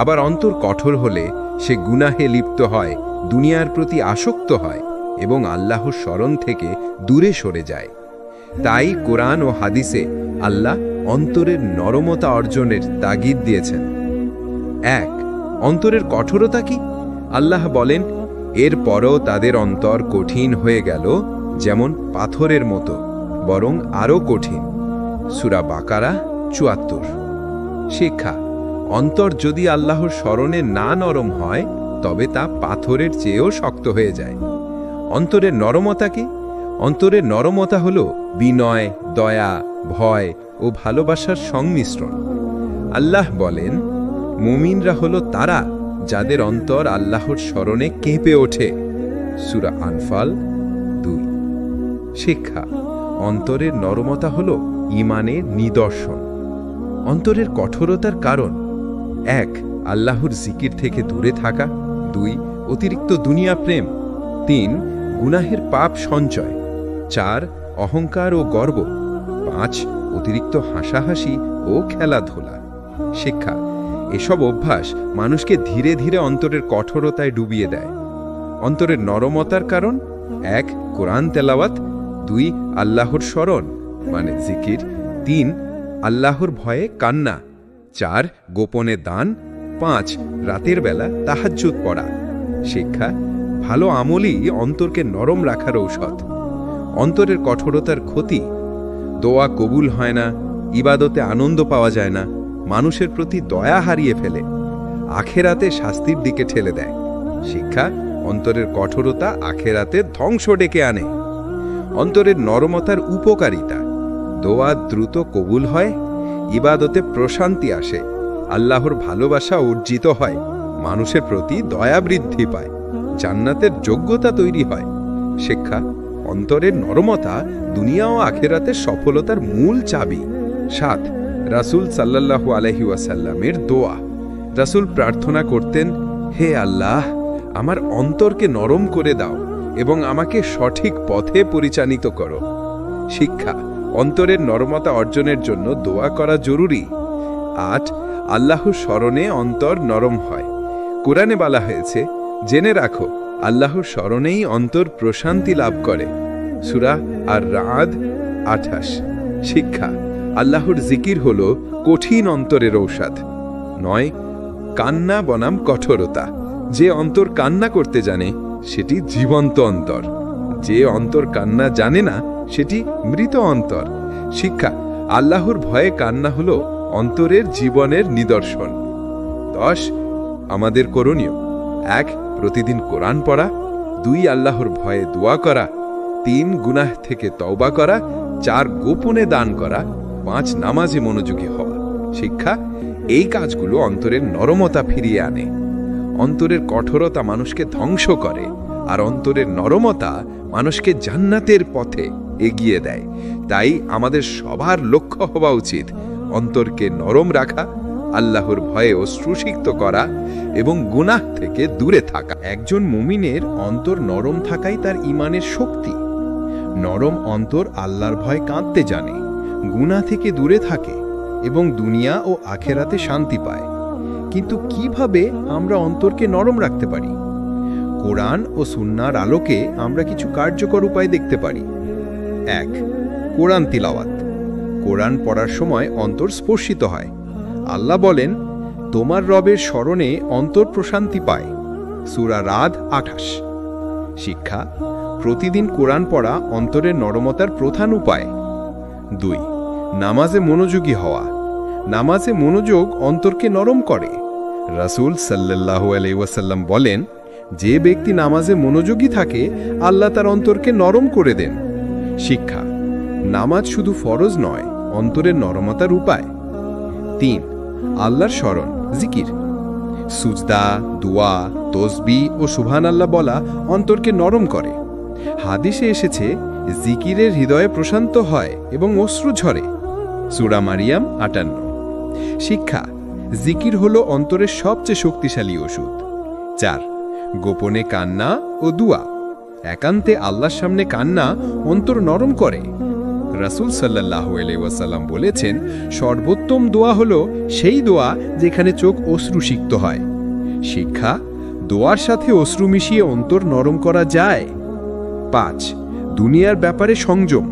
আবার অন্তর কঠোর হলে সে গুনাহে লিপ্ত হয়, দুনিয়ার প্রতি আসক্ত হয় এবং আল্লাহর স্মরণ থেকে দূরে সরে যায়। তাই কোরআন ও হাদিসে আল্লাহ অন্তরের নরমতা অর্জনের তাগিদ দিয়েছেন। 1. অন্তরের কঠোরতা কি? আল্লাহ বলেন, এরপরও তাদের অন্তর কঠিন হয়ে গেল যেমন পাথরের মতো, বরং আরও কঠিন। সূরা বাকারা 74। শিক্ষা: অন্তর যদি আল্লাহর স্মরণে না নরম হয়, তবে তা পাথরের চেয়েও শক্ত হয়ে যায়। অন্তরের নরমতা কি? অন্তরের নরমতা হল বিনয়, দয়া, ভয় ও ভালোবাসার সংমিশ্রণ। আল্লাহ বলেন, মুমিনরা হল তারা যাদের অন্তর আল্লাহর স্মরণে কেঁপে ওঠে। সূরা আনফাল 2। শিক্ষা: অন্তরের নরমতা হল ঈমানের নিদর্শন। অন্তরের কঠোরতার কারণ: 1. আল্লাহর জিকির থেকে দূরে থাকা। 2. অতিরিক্ত দুনিয়া প্রেম। 3. গুনাহের পাপ সঞ্চয়। 4. অহংকার ও গর্ব। 5. অতিরিক্ত হাসাহাসি ও খেলাধুলা। শিক্ষা: এসব অভ্যাস মানুষকে ধীরে ধীরে অন্তরের কঠোরতায় ডুবিয়ে দেয়। অন্তরের নরমতার কারণ: 1. কোরআন তেলাওয়াত। 2. আল্লাহর স্মরণ মানে জিকির। 3. আল্লাহর ভয়ে কান্না। 4. গোপনে দান। 5. রাতের বেলা তাহাজ্জুদ পড়া। শিক্ষা: ভালো আমলই অন্তরকে নরম রাখার ঔষধ। অন্তরের কঠোরতার ক্ষতি: দোয়া কবুল হয় না, ইবাদতে আনন্দ পাওয়া যায় না, মানুষের প্রতি দয়া হারিয়ে ফেলে, আখেরাতে শাস্তির দিকে ঠেলে দেয়। শিক্ষা: অন্তরের কঠোরতা আখেরাতে ধ্বংস ডেকে আনে। অন্তরের নরমতার উপকারিতা: দোয়া দ্রুত কবুল হয়, ইবাদতে প্রশান্তি আসে, আল্লাহর ভালোবাসা অর্জিত হয়, মানুষের প্রতি দয়া বৃদ্ধি পায়, জান্নাতের যোগ্যতা তৈরি হয়। শিক্ষা: অন্তরের নরমতা দুনিয়া ও আখেরাতের সফলতার মূল চাবি। 7. রাসূল সাল্লাল্লাহু আলাইহি ওয়াসাল্লামের দোয়া। রাসূল প্রার্থনা করতেন, হে আল্লাহ, আমার অন্তরকে নরম করে দাও এবং আমাকে সঠিক পথে পরিচালিত করো। শিক্ষা: অন্তরের নরমতা অর্জনের জন্য দোয়া করা জরুরি। 8. আল্লাহর স্মরণে অন্তর নরম হয়। কোরআনে বলা হয়েছে, জেনে রাখো আল্লাহর স্মরণেই অন্তর প্রশান্তি লাভ করে। সূরা আর রাদ 28। শিক্ষা, আল্লাহর জিকির হল কঠিন অন্তরের ঔষধ। 9, কান্না বনাম কঠোরতা। যে অন্তর কান্না করতে জানে সেটি জীবন্ত অন্তর, যে অন্তর কান্না জানে না সেটি মৃত অন্তর। শিক্ষা, আল্লাহর ভয়ে কান্না হল অন্তরের জীবনের নিদর্শন। 10, আমাদের করণীয়: 1, প্রতিদিন কোরআন পড়া। 2, আল্লাহর ভয়ে দোয়া করা। 3, গুনাহ থেকে তওবা করা। 4, গোপনে দান করা। 5, নামাজে মনোযোগী হওয়া। শিক্ষা, এই কাজগুলো অন্তরের নরমতা ফিরিয়ে আনে। অন্তরের কঠোরতা মানুষকে ধ্বংস করে, আর অন্তরের নরমতা মানুষকে জান্নাতের পথে এগিয়ে দেয়। তাই আমাদের সবার লক্ষ্য হওয়া উচিত অন্তরকে নরম রাখা, আল্লাহর ভয়ে অশ্রুসিক্ত করা এবং গুনাহ থেকে দূরে থাকা। একজন মুমিনের অন্তর নরম থাকাই তার ঈমানের শক্তি। নরম অন্তর আল্লাহর ভয় কাঁদতে জানে, গুনাহ থেকে দূরে থাকে এবং দুনিয়া ও আখেরাতে শান্তি পায়। কিন্তু কিভাবে আমরা অন্তরকে নরম রাখতে পারি? কোরআন ও সুন্নাহর আলোকে আমরা কিছু কার্যকর উপায় দেখতে পারি। 1, কোরআন তিলাওয়াত। কোরআন পড়ার সময় অন্তর স্পর্শিত হয়। আল্লাহ বলেন, তোমার রবের স্মরণে অন্তর প্রশান্তি পায়। সূরা রাদ 28। শিক্ষা, প্রতিদিন কোরআন পড়া অন্তরের নরমতার প্রধান উপায়। 2, নামাজে মনোযোগী হওয়া। নামাজে মনোযোগ অন্তরকে নরম করে। রাসূল সাল্লাল্লাহু আলাইহি ওয়াসাল্লাম বলেন, যে ব্যক্তি নামাজে মনোযোগী থাকে আল্লাহ তার অন্তরকে নরম করে দেন। শিক্ষা, নামাজ শুধু ফরজ নয়, অন্তরের নরমতার উপায়। 3, আল্লাহর স্মরণ, জিকির। সুজদা, দোয়া, তসবিহ ও সুবহানাল্লাহ বলা অন্তরকে নরম করে। হাদিসে এসেছে, জিকিরের হৃদয়ে প্রশান্ত হয় এবং অশ্রু ঝরে। সূরা মারিয়াম 58। শিক্ষা, জিকির হলো অন্তরের সবচেয়ে শক্তিশালী ওষুধ। 4, গোপনে কান্না ও দুয়া। একান্তে আল্লাহর সামনে কান্না অন্তর নরম করে। রাসূল সাল্লাল্লাহু আলাইহি ওয়াসাল্লাম বলেছেন, সর্বোত্তম দোয়া হলো সেই দোয়া যেখানে চোখ অশ্রুসিক্ত হয়। শিক্ষা, দোয়ার সাথে অশ্রু মিশিয়ে অন্তর নরম করা যায়। 5, দুনিয়ার ব্যাপারে সংযম।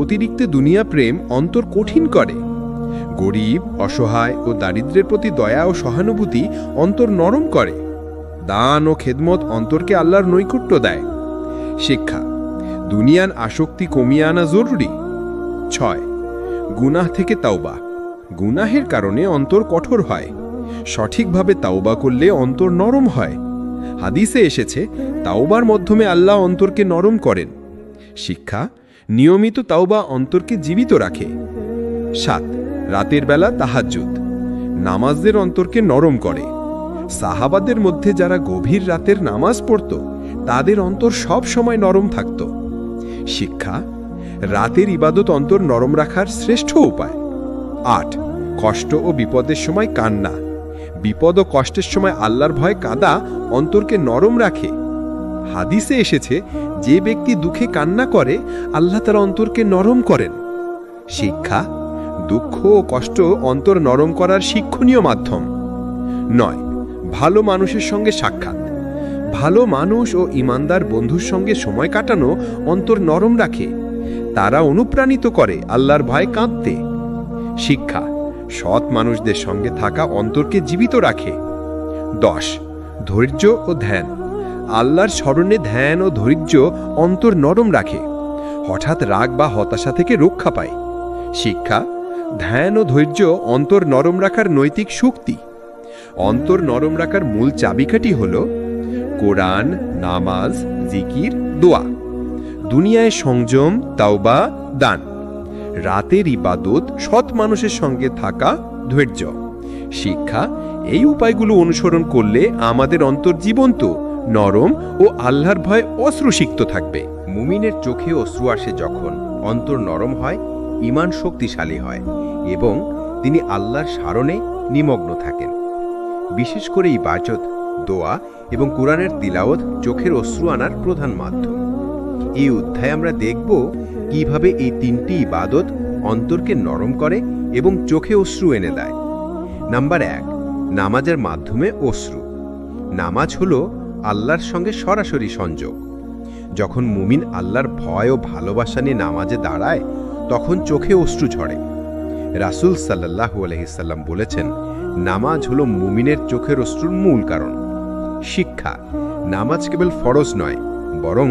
অতিরিক্ত দুনিয়া প্রেম অন্তর কঠিন করে। গরিব, অসহায় ও দারিদ্র্যের প্রতি দয়া ও সহানুভূতি অন্তর নরম করে। দান ও খেদমত অন্তরকে আল্লাহর নৈকট্য দেয়। শিক্ষা, দুনিয়ার আসক্তি কমিয়ে আনা জরুরি। 6, গুনাহ থেকে তাওবা। গুনাহের কারণে অন্তর কঠোর হয়। সঠিকভাবে তাওবা করলে অন্তর নরম হয়। হাদিসে এসেছে, তাওবার মাধ্যমে আল্লাহ অন্তরকে নরম করেন। শিক্ষা, নিয়মিত তাওবা অন্তরকে জীবিত রাখে। 7, রাতের বেলা তাহাজ্জুদ। নামাজের অন্তরকে নরম করে। সাহাবাদের মধ্যে যারা গভীর রাতের নামাজ পড়ত তাদের অন্তর সব সময় নরম থাকত। শিক্ষা, রাতের ইবাদত অন্তর নরম রাখার শ্রেষ্ঠ উপায়। 8, কষ্ট ও বিপদের সময় কান্না। বিপদ ও কষ্টের সময় আল্লাহর ভয় কাঁদা অন্তরকে নরম রাখে। হাদিসে এসেছে, যে ব্যক্তি দুঃখে কান্না করে আল্লাহ তার অন্তরকে নরম করেন। শিক্ষা, দুঃখ ও কষ্ট অন্তর নরম করার শিক্ষণীয় মাধ্যম। 9, ভালো মানুষের সঙ্গে সাক্ষাৎ। ভালো মানুষ ও ঈমানদার বন্ধুর সঙ্গে সময় কাটানো অন্তর নরম রাখে। তারা অনুপ্রাণিত করে আল্লাহর ভয় কাঁদতে। শিক্ষা, সৎ মানুষদের সঙ্গে থাকা অন্তরকে জীবিত রাখে। 10, ধৈর্য ও ধ্যান। আল্লাহর স্মরণে ধ্যান ও ধৈর্য অন্তর নরম রাখে। হঠাৎ রাগ বা হতাশা থেকে রক্ষা পায়। শিক্ষা, ধ্যান ও ধৈর্য অন্তর নরম রাখার নৈতিক শক্তি। অন্তর নরম রাখার মূল চাবিকাঠি হল কোরআন, নামাজ, জিকির, দোয়া। দুনিয়ায় সংযম, তাওবা, দান। রাতের ইবাদত, সৎ মানুষের সঙ্গে থাকা, ধৈর্য। শিক্ষা, এই উপায়গুলো অনুসরণ করলে আমাদের অন্তর জীবন্ত, নরম ও আল্লাহর ভয় অশ্রুসিক্ত থাকবে। মুমিনের চোখে অশ্রু আসে যখন অন্তর নরম হয়, ঈমান শক্তিশালী হয় এবং তিনি আল্লাহর স্মরণে নিমগ্ন থাকেন। বিশেষ করে ইবাদত, দোয়া এবং কোরআনের তিলাওয়াত চোখের অশ্রু আনার প্রধান মাধ্যম। এই অধ্যায়ে আমরা দেখব কিভাবে এই তিনটি ইবাদত অন্তরকে নরম করে এবং চোখে অশ্রু এনে দেয়। নাম্বার 1, নামাজের মাধ্যমে অশ্রু। নামাজ হলো আল্লাহর সঙ্গে সরাসরি সংযোগ। যখন মুমিন আল্লাহর ভয় ও ভালোবাসা নিয়ে নামাজে দাঁড়ায়, তখন চোখে অশ্রু ঝরে। রাসূল সাল্লাল্লাহু আলাইহি সাল্লাম বলেছেন, নামাজ হলো মুমিনের চোখের অশ্রুর মূল কারণ। শিক্ষা: নামাজ কেবল ফরজ নয়, বরং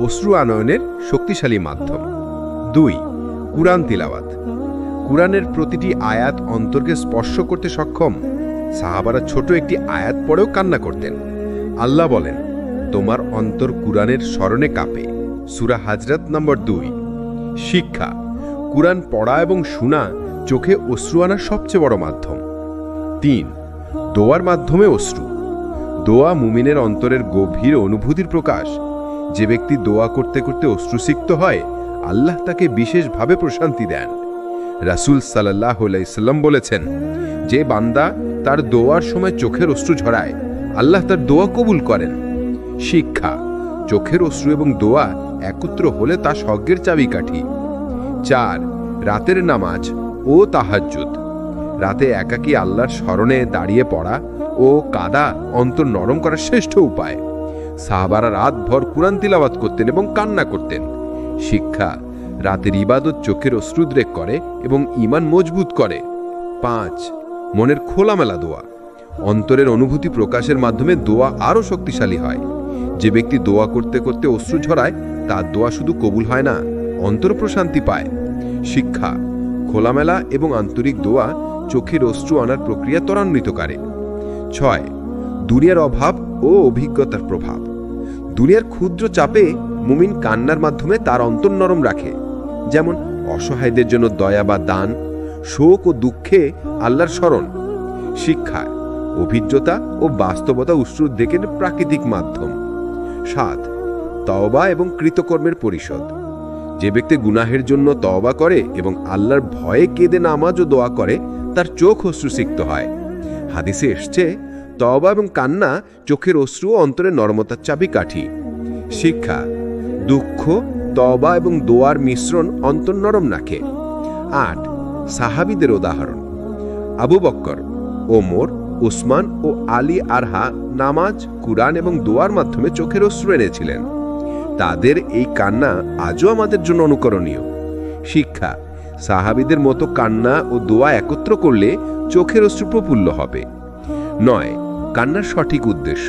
অশ্রু আনয়নের শক্তিশালী মাধ্যম। 2, কুরআন তিলাওয়াত। কুরআনের প্রতিটি আয়াত অন্তরকে স্পর্শ করতে সক্ষম। সাহাবারা ছোট একটি আয়াত পড়েও কান্না করতেন। আল্লাহ বলেন, তোমার অন্তর কুরআনের স্মরণে কাঁপে। সূরা হাজরাত নম্বর 2। শিক্ষা: কুরআন পড়া এবং শোনা চোখে অশ্রু আনার সবচেয়ে বড় মাধ্যম। 3, দোয়ার মাধ্যমে অশ্রু। দোয়া মুমিনের অন্তরের গভীর অনুভূতির প্রকাশ। যে ব্যক্তি দোয়া করতে করতে অশ্রুসিক্ত হয়, আল্লাহ তাকে বিশেষভাবে প্রশান্তি দেন। রাসূল সাল্লাল্লাহু আলাইহি সাল্লাম বলেছেন, যে বান্দা তার দোয়ার সময় চোখের অশ্রু ঝরায়, আল্লাহ তার দোয়া কবুল করেন। শিক্ষা: চোখের অশ্রু এবং দোয়া একত্র হলে তা স্বর্গের চাবিকাঠি। 4, রাতের নামাজ ও তাহাজ্জুদ। রাতে একাকী আল্লাহর স্মরণে দাঁড়িয়ে পড়া ও কাঁদা অন্তর নরম করার শ্রেষ্ঠ উপায়। সাহাবারা রাতভর কুরআন তিলাওয়াত করতেন এবং কান্না করতেন। শিক্ষা: রাতের ইবাদত চোখের অশ্রুদ্রেক করে এবং ঈমান মজবুত করে। 5, মনের খোলামেলা দোয়া। অন্তরের অনুভূতি প্রকাশের মাধ্যমে দোয়া আরও শক্তিশালী হয়। যে ব্যক্তি দোয়া করতে করতে অশ্রু ঝরায়, তার দোয়া শুধু কবুল হয় না, অন্তর প্রশান্তি পায়। শিক্ষা: খোলামেলা এবং আন্তরিক দোয়া চোখের অশ্রু আনার প্রক্রিয়া ত্বরান্বিত করে। 6, দুনিয়ার অভাব ও অভিজ্ঞতার প্রভাব। দুনিয়ার ক্ষুদ্র চাপে মুমিন কান্নার মাধ্যমে তার অন্তর নরম রাখে। যেমন অসহায়দের জন্য দয়া বা দান, শোক ও দুঃখে আল্লাহর স্মরণ। শিক্ষা: অভিজ্ঞতা ও বাস্তবতা অশ্রুদ্রেকের প্রাকৃতিক মাধ্যম। 7, তওবা এবং কৃতকর্মের পরিশোধ। যে ব্যক্তি গুনাহের জন্য তওবা করে এবং আল্লাহর ভয়ে কেঁদে নামাজ ও দোয়া করে, তার চোখ অশ্রুসিক্ত হয়। হাদিসে এসছে, তওবা এবং কান্না চোখের অশ্রু ও অন্তরের নরমতার চাবিকাঠি। শিক্ষা: দুঃখ, তওবা এবং দোয়ার মিশ্রণ অন্তর নরম রাখে। 8, সাহাবীদের উদাহরণ। আবু বকর, ওমর, উসমান ও আলী আরহা নামাজ, কুরআন এবং দোয়ার মাধ্যমে চোখের অশ্রু এনেছিলেন। তাদের এই কান্না আজও আমাদের জন্য অনুকরণীয়। শিক্ষা: সাহাবীদের মতো কান্না ও দোয়া একত্র করলে চোখের অশ্রু প্রফুল্ল হবে। 9, কান্নার সঠিক উদ্দেশ্য।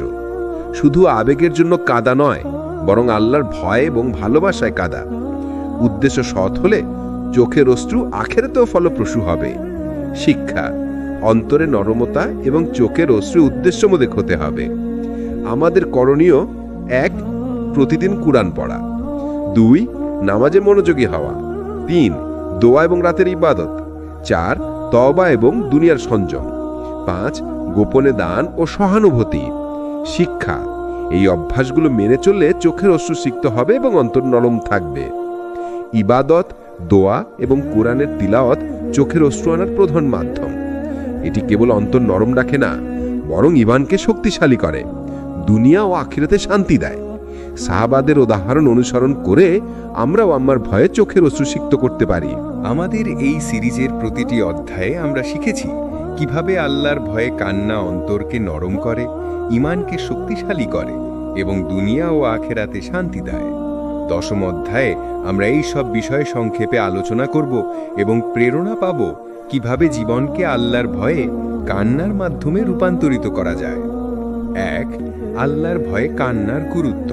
শুধু আবেগের জন্য কাঁদা নয়, বরং আল্লাহর ভয় এবং ভালোবাসায় কাঁদা। উদ্দেশ্য সৎ হলে চোখের অশ্রু আখিরাতেও ফলপ্রসূ হবে। শিক্ষা: অন্তরে নরমতা এবং চোখের অশ্রু উদ্দেশ্যমূলক হতে হবে। আমাদের করণীয়: 1, প্রতিদিন কুরআন পড়া। 2, নামাজে মনোযোগী হওয়া। 3, দোয়া এবং রাতের ইবাদত। 4, তওবা এবং দুনিয়ার সংযম। 5, গোপনে দান ও সহানুভূতি। শিক্ষা: এই অভ্যাসগুলো মেনে চললে চোখের অশ্রু সিক্ত হবে এবং অন্তর নরম থাকবে। ইবাদত, দোয়া এবং কোরআনের তিলাওয়াত চোখের অশ্রু আনার প্রধান মাধ্যম। এটি কেবল অন্তর নরম রাখে না, বরং ঈমানকে শক্তিশালী করে, দুনিয়া ও আখিরাতে শান্তি দেয়। সাহাবাদের উদাহরণ অনুসরণ করে আমরাও আমার ভয়ে চোখের অশ্রু সিক্ত করতে পারি। আমাদের এই সিরিজের প্রতিটি অধ্যায়ে আমরা শিখেছি কিভাবে আল্লাহর ভয়ে কান্না অন্তরকে নরম করে, ঈমানকে শক্তিশালী করে এবং দুনিয়া ও আখিরাতে শান্তি দেয়। 10ম অধ্যায়ে আমরা এই সব বিষয়ে সংক্ষেপে আলোচনা করব এবং প্রেরণা পাব কিভাবে জীবনকে আল্লাহর ভয়ে কান্নার মাধ্যমে রূপান্তরিত করা যায়। 1, আল্লাহর ভয়ে কান্নার গুরুত্ব।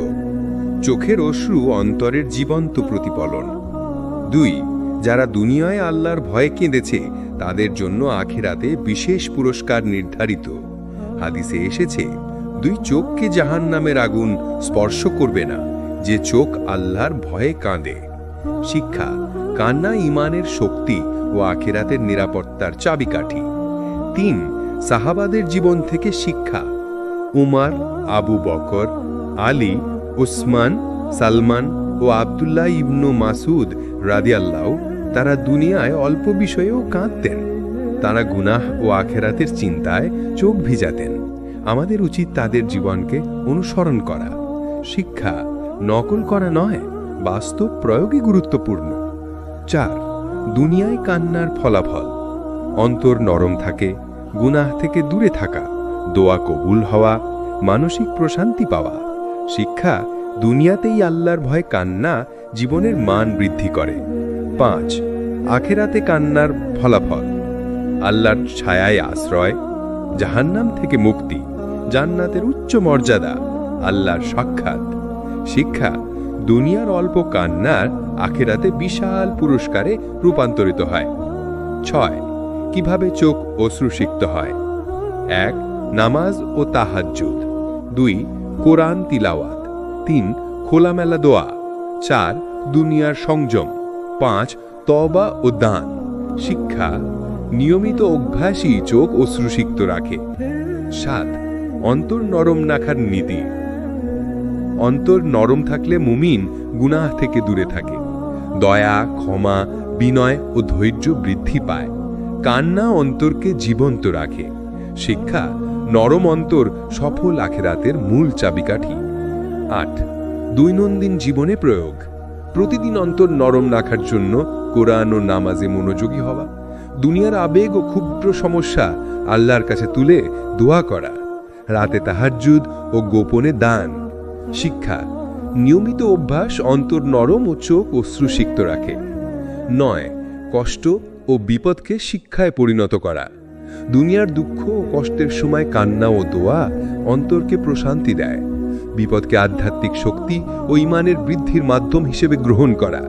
চোখের অশ্রু অন্তরের জীবন্ত প্রতিফলন। 2, যারা দুনিয়ায় আল্লাহর ভয়ে কেঁদেছে তাদের জন্য আখিরাতে বিশেষ পুরস্কার নির্ধারিত। হাদিসে এসেছে, 2 চোখকে জাহান্নামের আগুন স্পর্শ করবে না, যে চোখ আল্লাহর ভয়ে কাঁদে। শিক্ষা: কান্না ঈমানের শক্তি ও আখিরাতের নিরাপত্তার চাবিকাঠি। 3, সাহাবাদের জীবন থেকে শিক্ষা। উমর, আবু বকর, আলী, উসমান, সালমান ও আব্দুল্লাহ ইবনু মাসুদ রাদিয়াল্লাহু তারা দুনিয়ায় অল্প বিষয়েও কাঁদতেন। তারা গুনাহ ও আখিরাতের চিন্তায় চোখ ভিজাতেন। আমাদের উচিত তাদের জীবনকে অনুসরণ করা। শিক্ষা: নকল করা নয়, বাস্তব প্রয়োগই গুরুত্বপূর্ণ। 4, দুনিয়ায় কান্নার ফলাফল। অন্তর নরম থাকে, গুনাহ থেকে দূরে থাকা, দোয়া কবুল হওয়া, মানসিক প্রশান্তি পাওয়া। শিক্ষা, দুনিয়াতেই আল্লাহর ভয় কান্না জীবনের মান বৃদ্ধি করে। 5. আখেরাতে কান্নার ফলাফল: আল্লাহর ছায়ায় আশ্রয়, জাহান্নাম থেকে মুক্তি, জান্নাতের উচ্চ মর্যাদা, আল্লাহর সাক্ষাৎ। শিক্ষা, দুনিয়ার অল্প কান্নার আখেরাতে বিশাল পুরস্কারে রূপান্তরিত হয়। 6. কিভাবে চোখ অশ্রুসিক্ত হয়: 1. নামাজ ও তাহাজ্জুদ, 2. কোরআন তিলাওয়াত, 3. খোলামেলা দোয়া, 4. দুনিয়ার সংযম, 5. তওবা ও দান। শিক্ষা, নিয়মিত অভ্যাসই চোখ অশ্রুসিক্ত রাখে। 7. অন্তর নরম রাখার নীতি: অন্তর নরম থাকলে মুমিন গুনাহ থেকে দূরে থাকে, দয়া, ক্ষমা, বিনয় ও ধৈর্য বৃদ্ধি পায়। কান্না অন্তরকে জীবন্ত রাখে। শিক্ষা, নরম অন্তর সফল আখেরাতের মূল চাবিকাঠি। 8. দৈনন্দিন জীবনে প্রয়োগ: প্রতিদিন অন্তর নরম রাখার জন্য কোরআন ও নামাজে মনোযোগী হওয়া, দুনিয়ার আবেগ ও ক্ষুদ্র সমস্যা আল্লাহর কাছে তুলে দোয়া করা, রাতে তাহাজ্জুদ ও গোপনে দান। শিক্ষা, নিয়মিত অভ্যাস অন্তর নরম ও চোখ অশ্রুসিক্ত রাখে। 9. কষ্ট ও বিপদকে শিক্ষায় পরিণত করা: দুনিয়ার দুঃখ ও কষ্টের সময় কান্না ও দোয়া অন্তরকে প্রশান্তি দেয়। বিপদকে আধ্যাত্মিক শক্তি ও ঈমানের বৃদ্ধির মাধ্যম হিসেবে গ্রহণ করা।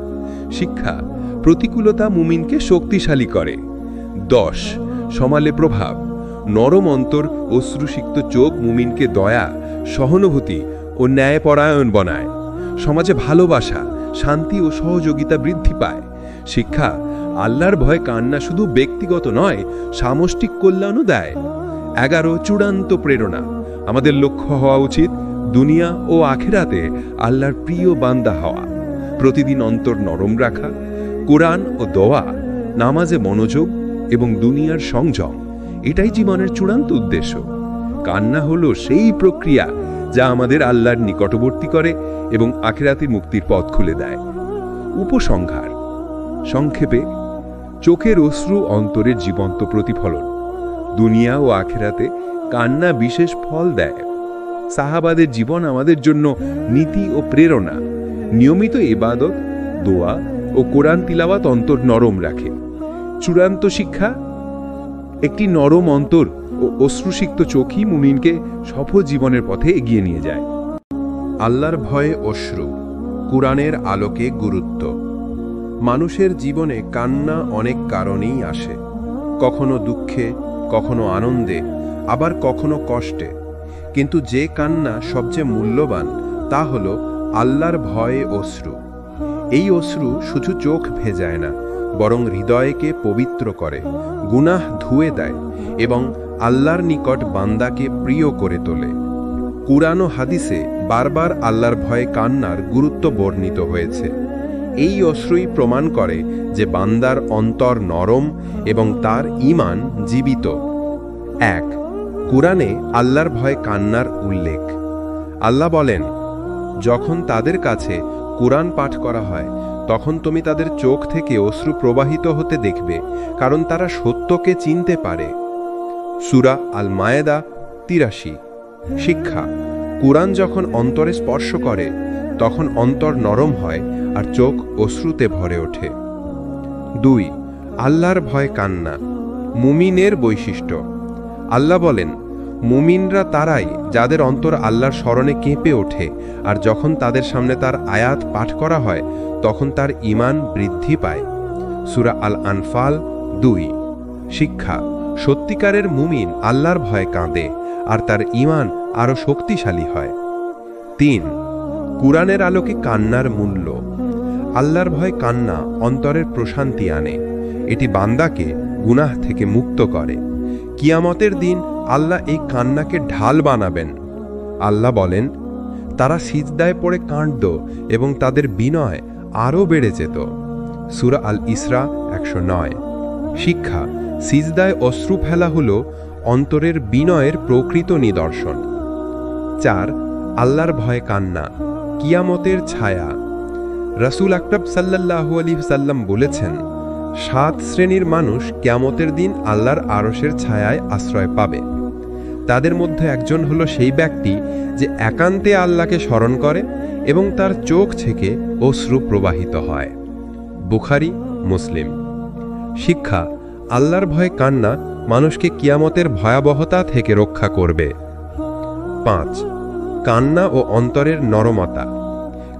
শিক্ষা, প্রতিকূলতা মুমিনকে শক্তিশালী করে। 10. সমালে প্রভাব: নরম অন্তর, অশ্রুসিক্ত চোখ মুমিনকে দয়া, সহানুভূতি ও ন্যায়পরায়ণ বানায়। সমাজে ভালোবাসা, শান্তি ও সহযোগিতা বৃদ্ধি পায়। শিক্ষা, আল্লাহর ভয় কান্না শুধু ব্যক্তিগত নয়, সামষ্টিক কল্যাণও দেয়। 11. চূড়ান্ত প্রেরণা: আমাদের লক্ষ্য হওয়া উচিত দুনিয়া ও আখেরাতে আল্লাহর প্রিয় বান্দা হওয়া। প্রতিদিন অন্তর নরম রাখা, কোরআন ও দোয়া, নামাজে মনোযোগ এবং দুনিয়ার সংযম, এটাই জীবনের চূড়ান্ত উদ্দেশ্য। কান্না হলো সেই প্রক্রিয়া যা আমাদের আল্লাহর নিকটবর্তী করে এবং আখেরাতে মুক্তির পথ খুলে দেয়। উপসংহার: সংক্ষেপে, চোখের অশ্রু অন্তরের জীবন্ত প্রতিফলন। দুনিয়া ও আখেরাতে কান্না বিশেষ ফল দেয়। সাহাবাদের জীবন আমাদের জন্য নীতি ও প্রেরণা। নিয়মিত ইবাদত, দোয়া ও কোরআন তিলাওয়াত অন্তর নরম রাখে। চূড়ান্ত শিক্ষা: একটি নরম অন্তর ও অশ্রুসিক্ত চোখই মুমিনকে সফল জীবনের পথে এগিয়ে নিয়ে যায়। আল্লাহর ভয়ে অশ্রু, কুরআনের আলোকে গুরুত্ব। মানুষের জীবনে কান্না অনেক কারণেই আসে, কখনো দুঃখে, কখনো আনন্দে, আবার কখনো কষ্টে। কিন্তু যে কান্না সবচেয়ে মূল্যবান তা হল আল্লাহর ভয়ে অশ্রু। এই অশ্রু শুধু চোখ ভেজায় না, বরং হৃদয়কে পবিত্র করে, গুনাহ ধুয়ে দেয় এবং আল্লাহর নিকট বান্দাকে প্রিয় করে তোলে। কুরআন ও হাদিসে বারবার আল্লাহর ভয়ে কান্নার গুরুত্ব বর্ণিত হয়েছে। এই অশ্রুই প্রমাণ করে যে বান্দার অন্তর নরম এবং তার ঈমান জীবিত। 1. কুরআনে আল্লাহর ভয়ে কান্নার উল্লেখ। আল্লাহ বলেন, যখন তাদের কাছে কুরআন পাঠ করা হয় তখন তুমি তাদের চোখ থেকে অশ্রু প্রবাহিত হতে দেখবে, কারণ তারা সত্যকে চিনতে পারে। সূরা আল মায়েদা 83। শিক্ষা: কুরআন যখন অন্তরে স্পর্শ করে তখন অন্তর নরম হয় আর চোখ অশ্রুতে ভরে ওঠে। 2. আল্লাহর ভয় কান্না, মুমিনের বৈশিষ্ট্য। আল্লাহ বলেন, মুমিনরা তারাই যাদের অন্তর আল্লাহর স্মরণে কেঁপে ওঠে, আর যখন তাদের সামনে তার আয়াত পাঠ করা হয় তখন তার ঈমান বৃদ্ধি পায়। সূরা আল আনফাল 2। শিক্ষা: সত্যিকারের মুমিন আল্লাহর ভয়ে কাঁদে আর তার ঈমান আরও শক্তিশালী হয়। 3. কুরআনের আলোকে কান্নার মূল্য। আল্লাহর ভয় কান্না অন্তরের প্রশান্তি আনে, এটি বান্দাকে গুনাহ থেকে মুক্ত করে। কিয়ামতের দিন আল্লাহ এই কান্নাকে ঢাল বানাবেন। আল্লাহ বলেন, তারা সিজদায় পড়ে কাঁদত এবং তাদের বিনয় আরও বেড়ে যেত। সূরা আল ইসরা 109। শিক্ষা: সিজদায় অশ্রু ফেলা হল অন্তরের বিনয়ের প্রকৃত নিদর্শন। 4. আল্লাহর ভয়ে কান্না, কিয়ামতের ছায়া। রাসূল আকরাম সাল্লাল্লাহু আলাইহি সাল্লাম বলেছেন, 7 শ্রেণীর মানুষ কিয়ামতের দিন আল্লাহর আরশের ছায়ায় আশ্রয় পাবে। তাদের মধ্যে একজন হলো সেই ব্যক্তি যে একান্তে আল্লাহকে স্মরণ করে এবং তার চোখ থেকে অশ্রু প্রবাহিত হয়। বুখারী, মুসলিম। শিক্ষা: আল্লাহর ভয়ে কান্না মানুষকে কিয়ামতের ভয়াবহতা থেকে রক্ষা করবে। 5. কান্না ও অন্তরের নরমতা।